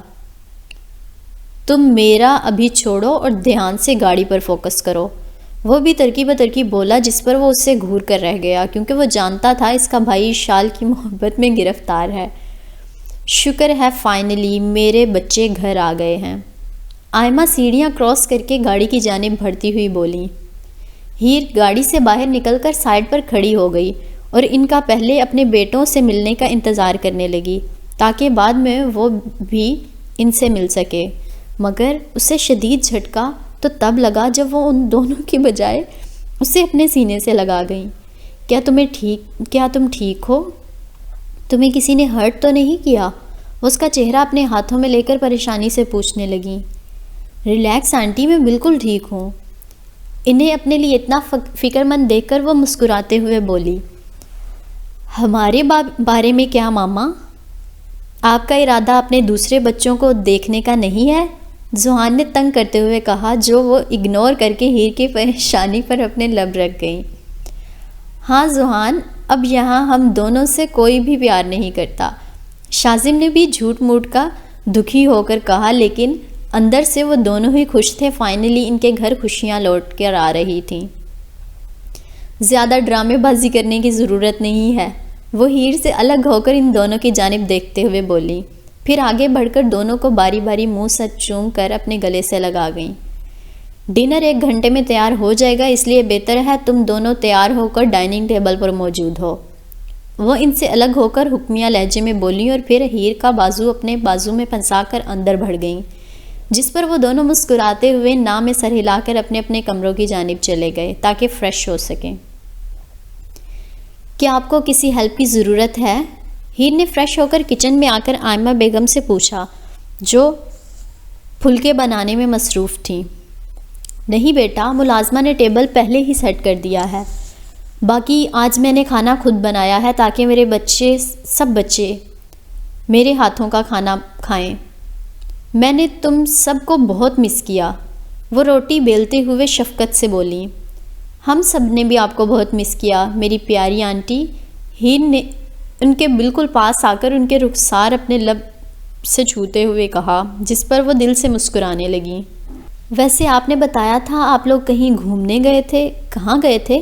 تم میرا ابھی چھوڑو اور دھیان سے گاڑی پر فوکس کرو، وہ بھی ترکیب ترکیب بولا، جس پر وہ اس سے گھور کر رہ گیا، کیونکہ وہ جانتا تھا اس کا بھائی اشال کی محبت میں گرفتار ہے۔ شکر ہے فائنلی میرے بچے گھر آ گئے ہیں۔ آئمہ سیڑھیاں کراس کر کے گاڑی کی جانب بڑھتی ہوئی بولی۔ ہیر گاڑی سے باہر نکل کر سائڈ پر کھڑی ہو گئی اور ان کا پہلے اپنے بیٹوں سے ملنے کا انتظار کرنے لگی تاکہ بعد میں وہ بھی ان سے مل سکے، مگر اسے شدید جھٹکا تو تب لگا جب وہ ان دونوں کی بجائے اسے اپنے سینے سے لگا گئیں۔ کیا تم ٹھیک ہو؟ تمہیں کسی نے ہرٹ تو نہیں کیا؟ وہ اس کا چہرہ اپنے ہاتھوں میں لے کر پریشانی سے پوچھنے لگیں۔ ریلیکس آنٹی، میں بالکل ٹھیک ہوں۔ انہیں اپنے لیے اتنا فکر مند دیکھ کر وہ مسکراتے ہوئے بولی۔ ہمارے بارے میں کیا ماما؟ آپ کا ارادہ اپنے دوسرے بچوں کو دیکھنے کا نہیں ہے؟ زحان نے تنگ کرتے ہوئے کہا، جو وہ اگنور کر کے ہیر کی پریشانی پر اپنے لب رکھ گئیں۔ ہاں زحان، اب یہاں ہم دونوں سے کوئی بھی پیار نہیں کرتا، شازم نے بھی جھوٹ موٹ کا دکھی ہو کر کہا، لیکن اندر سے وہ دونوں ہی خوش تھے۔ فائنلی ان کے گھر خوشیاں لوٹ کر آ رہی تھیں۔ زیادہ ڈرامے بازی کرنے کی ضرورت نہیں ہے، وہ ہیر سے الگ ہو کر ان دونوں کی جانب دیکھتے ہوئے بولی، پھر آگے بڑھ کر دونوں کو باری باری منہ سے چوم کر اپنے گلے سے لگا گئیں۔ ڈنر 1 گھنٹے میں تیار ہو جائے گا، اس لیے بہتر ہے تم دونوں تیار ہو کر ڈائننگ ٹیبل پر موجود ہو۔ وہ ان سے الگ ہو کر حکمیہ لہجے میں بولی اور پھر ہیر کا بازو اپنے بازو میں پھنسا کر اندر بڑھ گئیں، جس پر وہ دونوں مسکراتے ہوئے ناک میں سر ہلا کر اپنے اپنے کمروں کی جانب چلے گئے تاکہ فریش ہو سکیں۔ کیا آپ کو کسی ہیلپ کی ضرورت ہے؟ ہیر نے فریش ہو کر کچن میں آ کر آئمہ بیگم سے پوچھا، جو پھلکے بنانے میں مصروف تھیں۔ نہیں بیٹا، ملازمہ نے ٹیبل پہلے ہی سیٹ کر دیا ہے، باقی آج میں نے کھانا خود بنایا ہے تاکہ میرے سب بچے میرے ہاتھوں کا کھانا کھائیں۔ میں نے تم سب کو بہت مس کیا، وہ روٹی بیلتے ہوئے شفقت سے بولی۔ ہم سب نے بھی آپ کو بہت مس کیا میری پیاری آنٹی، ہیر نے ان کے بالکل پاس آ کر ان کے رخسار اپنے لب سے چھوتے ہوئے کہا، جس پر وہ دل سے مسکرانے لگیں۔ ویسے آپ نے بتایا تھا آپ لوگ کہیں گھومنے گئے تھے، کہاں گئے تھے؟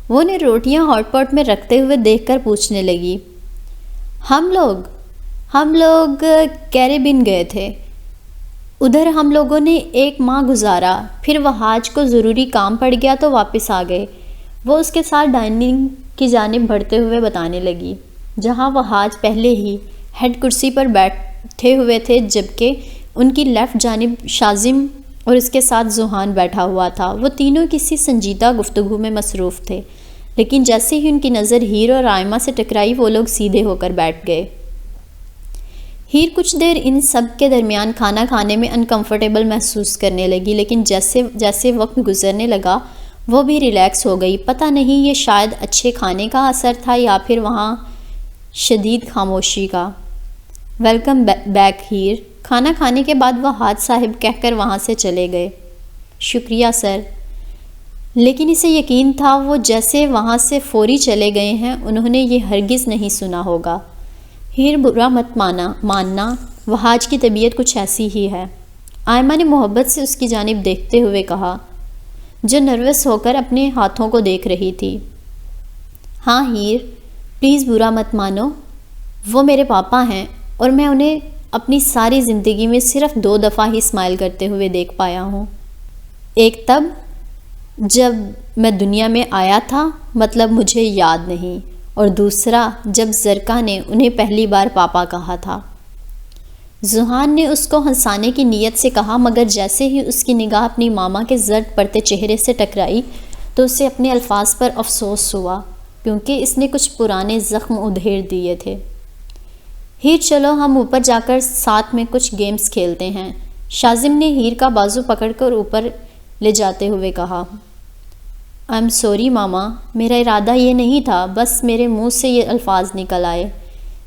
وہ نے روٹیاں ہاٹ پاٹ میں رکھتے ہوئے دیکھ کر پوچھنے لگی۔ ہم لوگ کیریبین گئے تھے، ادھر ہم لوگوں نے 1 ماہ گزارا، پھر وہاج کو ضروری کام پڑ گیا تو واپس آ گئے۔ وہ اس کے ساتھ ڈائننگ کی جانب بڑھتے ہوئے بتانے لگی، جہاں وہاج پہلے ہی ہیڈ کرسی پر بیٹھے ہوئے تھے، جبکہ ان کی لیفٹ جانب شازم اور اس کے ساتھ زحان بیٹھا ہوا تھا۔ وہ تینوں کسی سنجیدہ گفتگو میں مصروف تھے، لیکن جیسے ہی ان کی نظر ہیر اور آئمہ سے ٹکرائی، وہ لوگ سیدھے ہو کر بیٹھ گئے۔ ہیر کچھ دیر ان سب کے درمیان کھانا کھانے میں انکمفرٹیبل محسوس کرنے لگی، لیکن جیسے وقت گزرنے لگا وہ بھی ریلیکس ہو گئی۔ پتہ نہیں یہ شاید اچھے کھانے کا اثر تھا یا پھر وہاں شدید خاموشی کا۔ ویلکم بیک ہیر، کھانا کھانے کے بعد وہ حاج صاحب کہہ کر وہاں سے چلے گئے۔ شکریہ سر، لیکن اسے یقین تھا وہ جیسے وہاں سے فوری چلے گئے ہیں، انہوں نے یہ ہرگز نہیں سنا ہوگا۔ ہیر برا مت ماننا، وہاج کی طبیعت کچھ ایسی ہی ہے، آئمہ نے محبت سے اس کی جانب دیکھتے ہوئے کہا، جو نروس ہو کر اپنے ہاتھوں کو دیکھ رہی تھی۔ ہاں ہیر، پلیز برا مت مانو، وہ میرے پاپا ہیں اور میں انہیں اپنی ساری زندگی میں صرف 2 دفعہ ہی اسمائل کرتے ہوئے دیکھ پایا ہوں۔ ایک تب جب میں دنیا میں آیا تھا، مطلب مجھے یاد نہیں، اور دوسرا جب زرکا نے انہیں پہلی بار پاپا کہا تھا۔ زحان نے اس کو ہنسانے کی نیت سے کہا، مگر جیسے ہی اس کی نگاہ اپنی ماما کے زرد پڑتے چہرے سے ٹکرائی تو اسے اپنے الفاظ پر افسوس ہوا، کیونکہ اس نے کچھ پرانے زخم ادھیڑ دیے تھے۔ ہیر چلو ہم اوپر جا کر ساتھ میں کچھ گیمز کھیلتے ہیں، شازم نے ہیر کا بازو پکڑ کر اوپر لے جاتے ہوئے کہا، آئی ایم سوری ماما، میرا ارادہ یہ نہیں تھا، بس میرے منہ سے یہ الفاظ نکل آئے۔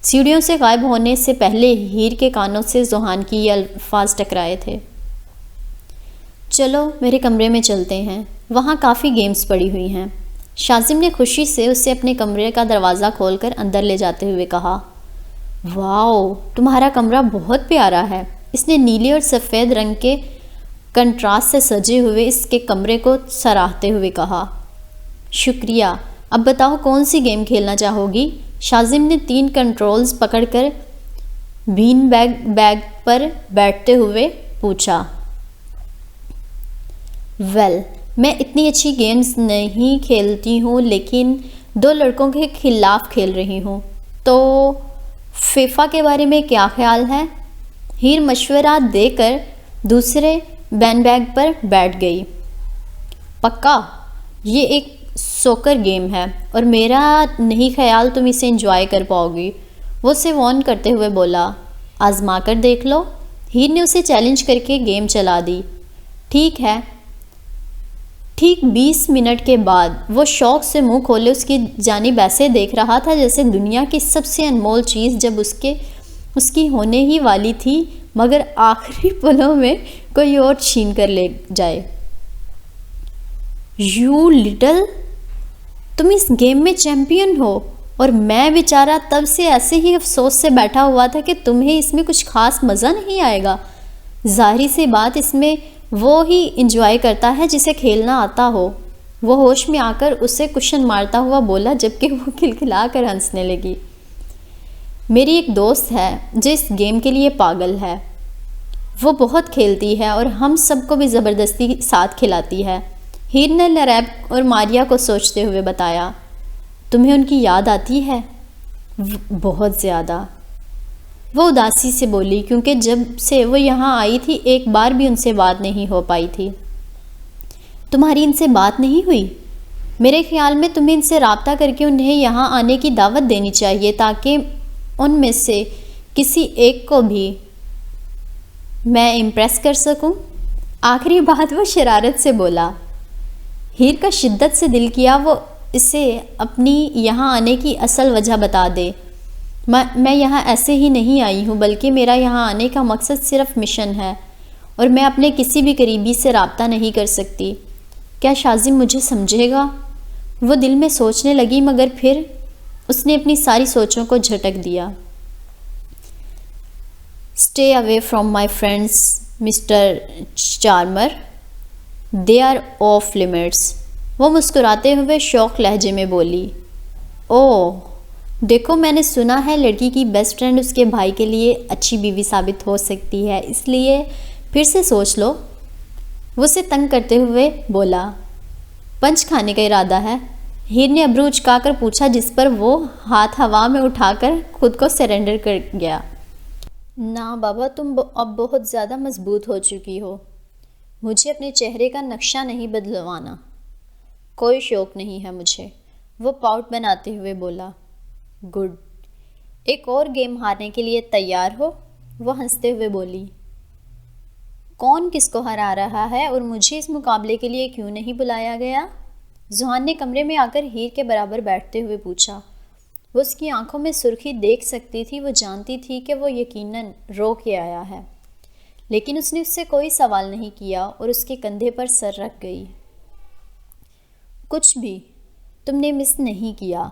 سیڑھیوں سے غائب ہونے سے پہلے ہیر کے کانوں سے ذوحان کی یہ الفاظ ٹکرائے تھے۔ چلو میرے کمرے میں چلتے ہیں، وہاں کافی گیمز پڑی ہوئی ہیں۔ شازم نے خوشی سے اسے اپنے کمرے کا دروازہ کھول کر اندر لے جاتے ہوئے کہا، واؤ، تمہارا کمرہ بہت پیارا ہے۔ اس نے نیلے اور سفید رنگ کے کنٹراسٹ سے سجے ہوئے اس کے کمرے کو سراہتے ہوئے کہا۔ شکریہ، اب بتاؤ کون سی گیم کھیلنا چاہو گی؟ شازم نے 3 کنٹرولز پکڑ کر بین بیگ پر بیٹھتے ہوئے پوچھا۔ ویل، میں اتنی اچھی گیمز نہیں کھیلتی ہوں، لیکن 2 لڑکوں کے خلاف کھیل رہی ہوں، تو فیفا کے بارے میں کیا خیال ہے؟ ہیر مشورہ دے کر دوسرے بین بیگ پر بیٹھ گئی۔ پکا، یہ ایک سوکر گیم ہے اور میرا نہیں خیال تم اسے انجوائے کر پاؤ گی، وہ اسے وارن کرتے ہوئے بولا۔ آزما کر دیکھ لو۔ ہیر نے اسے چیلنج کر کے گیم چلا دی۔ ٹھیک ہے۔ ٹھیک 20 منٹ کے بعد وہ شوق سے منہ کھولے اس کی جانب ایسے دیکھ رہا تھا جیسے دنیا کی سب سے انمول چیز جب اس کی ہونے ہی والی تھی مگر آخری پلوں میں کوئی اور چھین کر لے جائے۔ یو لٹل، تم اس گیم میں چیمپئن ہو اور میں بیچارہ تب سے ایسے ہی افسوس سے بیٹھا ہوا تھا کہ تمہیں اس میں کچھ خاص مزہ نہیں آئے گا۔ ظاہری سی بات، اس میں وہ ہی انجوائے کرتا ہے جسے کھیلنا آتا ہو۔ وہ ہوش میں آ کر اسے کشن مارتا ہوا بولا جبکہ وہ کھلکھلا کر ہنسنے لگی۔ میری ایک دوست ہے جو اس گیم کے لیے پاگل ہے، وہ بہت کھیلتی ہے اور ہم سب کو بھی زبردستی ساتھ کھلاتی ہے، ہیر نے لیریب اور ماریا کو سوچتے ہوئے بتایا۔ تمہیں ان کی یاد آتی ہے؟ بہت زیادہ، وہ اداسی سے بولی، کیونکہ جب سے وہ یہاں آئی تھی ایک بار بھی ان سے بات نہیں ہو پائی تھی۔ تمہاری ان سے بات نہیں ہوئی؟ میرے خیال میں تمہیں ان سے رابطہ کر کے انہیں یہاں آنے کی دعوت دینی چاہیے تاکہ ان میں سے کسی ایک کو بھی میں امپریس کر سکوں۔ آخری بات وہ شرارت سے بولا۔ ہیر کا شدت سے دل کیا وہ اسے اپنی یہاں آنے کی اصل وجہ بتا دے۔ میں یہاں ایسے ہی نہیں آئی ہوں، بلکہ میرا یہاں آنے کا مقصد صرف مشن ہے اور میں اپنے کسی بھی قریبی سے رابطہ نہیں کر سکتی۔ کیا شازم مجھے سمجھے گا؟ وہ دل میں سوچنے لگی مگر پھر اس نے اپنی ساری سوچوں کو جھٹک دیا۔ Stay away from my friends, Mr. Charmer. They are off limits. وہ مسکراتے ہوئے شوق لہجے میں بولی۔ اوہ، دیکھو میں نے سنا ہے لڑکی کی بیسٹ فرینڈ اس کے بھائی کے لیے اچھی بیوی ثابت ہو سکتی ہے، اس لیے پھر سے سوچ لو۔ وہ اسے تنگ کرتے ہوئے بولا۔ پنچ کھانے کا ارادہ ہے؟ ہیر نے ابرو اچکا کر پوچھا، جس پر وہ ہاتھ ہوا میں اٹھا کر خود کو سرنڈر کر گیا۔ نہ بابا، تم اب بہت زیادہ مضبوط ہو چکی ہو، مجھے اپنے چہرے کا نقشہ نہیں بدلوانا۔ کوئی شوق نہیں ہے مجھے، وہ پاؤٹ بناتے ہوئے بولا۔ گڈ، ایک اور گیم ہارنے کے لیے تیار ہو؟ وہ ہنستے ہوئے بولی۔ کون کس کو ہرا رہا ہے اور مجھے اس مقابلے کے لیے کیوں نہیں بلایا گیا؟ ذوحان نے کمرے میں آ کر ہیر کے برابر بیٹھتے ہوئے پوچھا۔ وہ اس کی آنکھوں میں سرخی دیکھ سکتی تھی، وہ جانتی تھی کہ وہ یقیناً رو کے آیا ہے، لیکن اس نے اس سے کوئی سوال نہیں کیا اور اس کے کندھے پر سر رکھ گئی۔ کچھ بھی تم نے مس نہیں کیا۔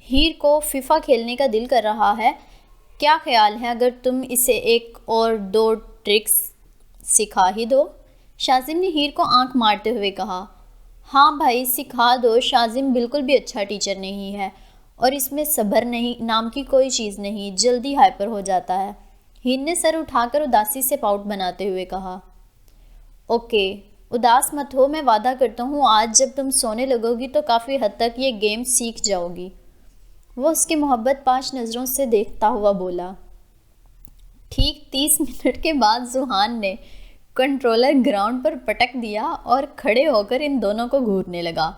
ہیر کو فیفا کھیلنے کا دل کر رہا ہے، کیا خیال ہے اگر تم اسے ایک اور 2 ٹرکس سکھا ہی دو؟ شازم نے ہیر کو آنکھ مارتے ہوئے کہا۔ ہاں بھائی، سکھا دو۔ شازم بالکل بھی اچھا ٹیچر نہیں ہے اور اس میں صبر نہیں نام کی کوئی چیز نہیں، جلدی ہائپر ہو جاتا ہے۔ ہیر نے سر اٹھا کر اداسی سے پاؤٹ بناتے ہوئے کہا۔ اوکے، اداس مت ہو، میں وعدہ کرتا ہوں آج جب تم سونے لگو گی تو کافی حد تک یہ گیم سیکھ جاؤ گی۔ وہ اس کی محبت پاش نظروں سے دیکھتا ہوا بولا۔ ٹھیک 30 منٹ کے بعد ذوحان نے کنٹرولر گراؤنڈ پر پٹک دیا اور کھڑے ہو کر ان دونوں کو گھورنے لگا۔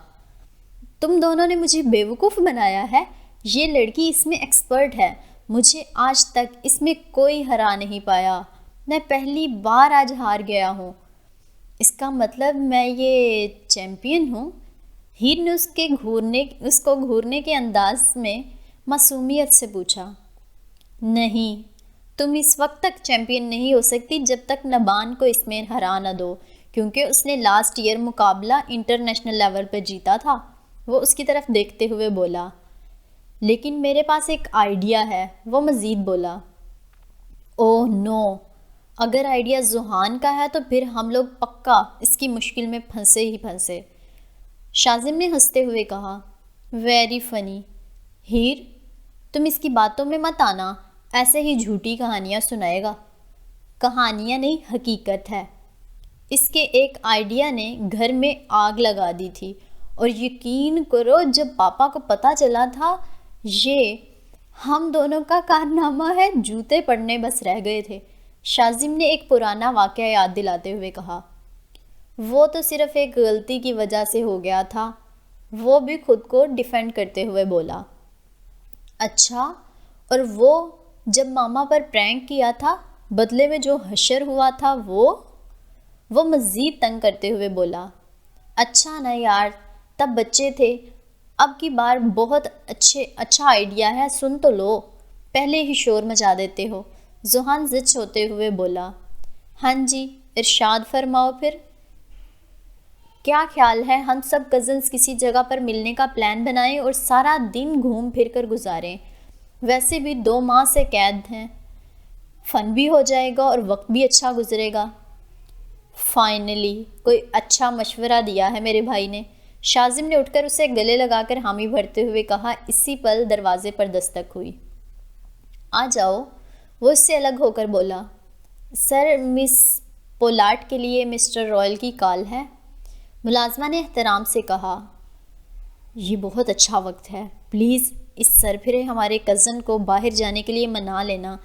تم دونوں نے مجھے بیوقوف بنایا ہے، یہ لڑکی اس میں ایکسپرٹ ہے، مجھے آج تک اس میں کوئی ہرا نہیں پایا۔ میں پہلی بار آج ہار گیا ہوں، اس کا مطلب میں یہ چیمپئن ہوں؟ ہیر نے اس کو گھورنے کے انداز میں معصومیت سے پوچھا۔ نہیں، تم اس وقت تک چیمپئن نہیں ہو سکتی جب تک نبان کو اس میں ہرا نہ دو، کیونکہ اس نے لاسٹ ایئر مقابلہ انٹرنیشنل لیول پر جیتا تھا۔ وہ اس کی طرف دیکھتے ہوئے بولا۔ لیکن میرے پاس ایک آئیڈیا ہے، وہ مزید بولا۔ اوہ نو، اگر آئیڈیا زحان کا ہے تو پھر ہم لوگ پکا اس کی مشکل میں پھنسے ہی پھنسے۔ شاذم نے ہنستے ہوئے کہا۔ Very funny. ہیر، تم اس کی باتوں میں مت آنا، ایسے ہی جھوٹی کہانیاں سنائے گا۔ کہانیاں نہیں، حقیقت ہے۔ اس کے ایک آئیڈیا نے گھر میں آگ لگا دی تھی، اور یقین کرو جب پاپا کو پتہ چلا تھا یہ ہم دونوں کا کارنامہ ہے، جوتے پڑنے بس رہ گئے تھے۔ شاذم نے ایک پرانا واقعہ یاد دلاتے ہوئے کہا۔ وہ تو صرف ایک غلطی کی وجہ سے ہو گیا تھا، وہ بھی خود کو ڈیفینڈ کرتے ہوئے بولا۔ اچھا، اور وہ جب ماما پر پرینک کیا تھا، بدلے میں جو حشر ہوا تھا وہ مزید تنگ کرتے ہوئے بولا۔ اچھا نا یار، تب بچے تھے، اب کی بار بہت اچھا آئیڈیا ہے، سن تو لو، پہلے ہی شور مچا دیتے ہو۔ زحان زچ ہوتے ہوئے بولا۔ ہاں جی، ارشاد فرماؤ پھر۔ کیا خیال ہے ہم سب کزنز کسی جگہ پر ملنے کا پلان بنائیں اور سارا دن گھوم پھر کر گزاریں؟ ویسے بھی 2 ماہ سے قید ہیں، فن بھی ہو جائے گا اور وقت بھی اچھا گزرے گا۔ فائنلی کوئی اچھا مشورہ دیا ہے میرے بھائی نے، شاذم نے اٹھ کر اسے گلے لگا کر حامی بھرتے ہوئے کہا۔ اسی پل دروازے پر دستک ہوئی۔ آ جاؤ، وہ اس سے الگ ہو کر بولا۔ سر، مس پولاٹ کے لیے مسٹر رائل کی کال ہے، ملازمہ نے احترام سے کہا۔ یہ بہت اچھا وقت ہے، پلیز اس سرپھرے ہمارے کزن کو باہر جانے کے لیے منا لینا،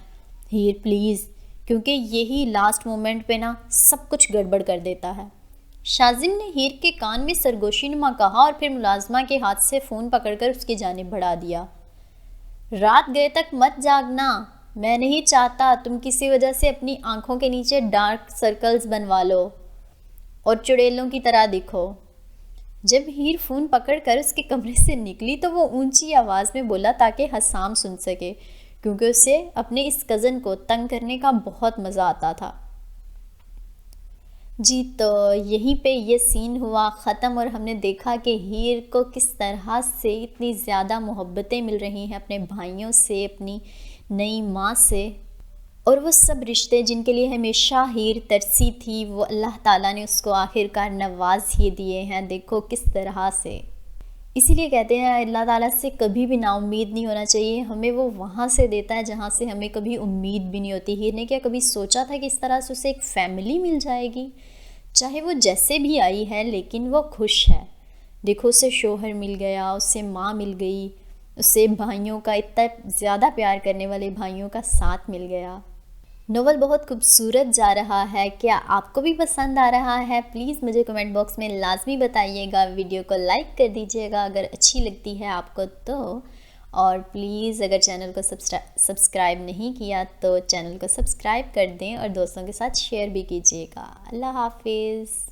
ہیر پلیز، کیونکہ یہی لاسٹ مومنٹ پہ نا سب کچھ گڑبڑ کر دیتا ہے۔ شاذم نے ہیر کے کان میں سرگوشی نما کہا اور پھر ملازمہ کے ہاتھ سے فون پکڑ کر اس کی جانب بڑھا دیا۔ رات گئے تک مت جاگنا، میں نہیں چاہتا تم کسی وجہ سے اپنی آنکھوں کے نیچے ڈارک سرکلز بنوا لو اور چڑیلوں کی طرح دکھو۔ جب ہیر فون پکڑ کر اس کے کمرے سے نکلی تو وہ اونچی آواز میں بولا تاکہ حسام سن سکے، کیونکہ اسے اپنے اس کزن کو تنگ کرنے کا بہت مزہ آتا تھا۔ جی تو یہیں پہ یہ سین ہوا ختم، اور ہم نے دیکھا کہ ہیر کو کس طرح سے اتنی زیادہ محبتیں مل رہی ہیں اپنے بھائیوں سے، اپنی نئی ماں سے، اور وہ سب رشتے جن کے لیے ہمیشہ ہیر ترسی تھی وہ اللہ تعالیٰ نے اس کو آخرکار نواز ہی دیے ہیں، دیکھو کس طرح سے۔ اسی لیے کہتے ہیں اللہ تعالیٰ سے کبھی بھی نا امید نہیں ہونا چاہیے، ہمیں وہ وہاں سے دیتا ہے جہاں سے ہمیں کبھی امید بھی نہیں ہوتی۔ ہیر نے کیا کبھی سوچا تھا کہ اس طرح سے اسے ایک فیملی مل جائے گی؟ چاہے وہ جیسے بھی آئی ہے لیکن وہ خوش ہے، دیکھو اسے شوہر مل گیا، اسے ماں مل گئی، اسے بھائیوں کا اتنا زیادہ پیار کرنے والے بھائیوں کا ساتھ مل گیا۔ ناول بہت خوبصورت جا رہا ہے، کیا آپ کو بھی پسند آ رہا ہے؟ پلیز مجھے کمنٹ باکس میں لازمی بتائیے گا، ویڈیو کو لائک کر دیجیے گا اگر اچھی لگتی ہے آپ کو تو، اور پلیز اگر چینل کو سبسکرائب نہیں کیا تو چینل کو سبسکرائب کر دیں اور دوستوں کے ساتھ شیئر بھی کیجیے گا۔ اللہ حافظ۔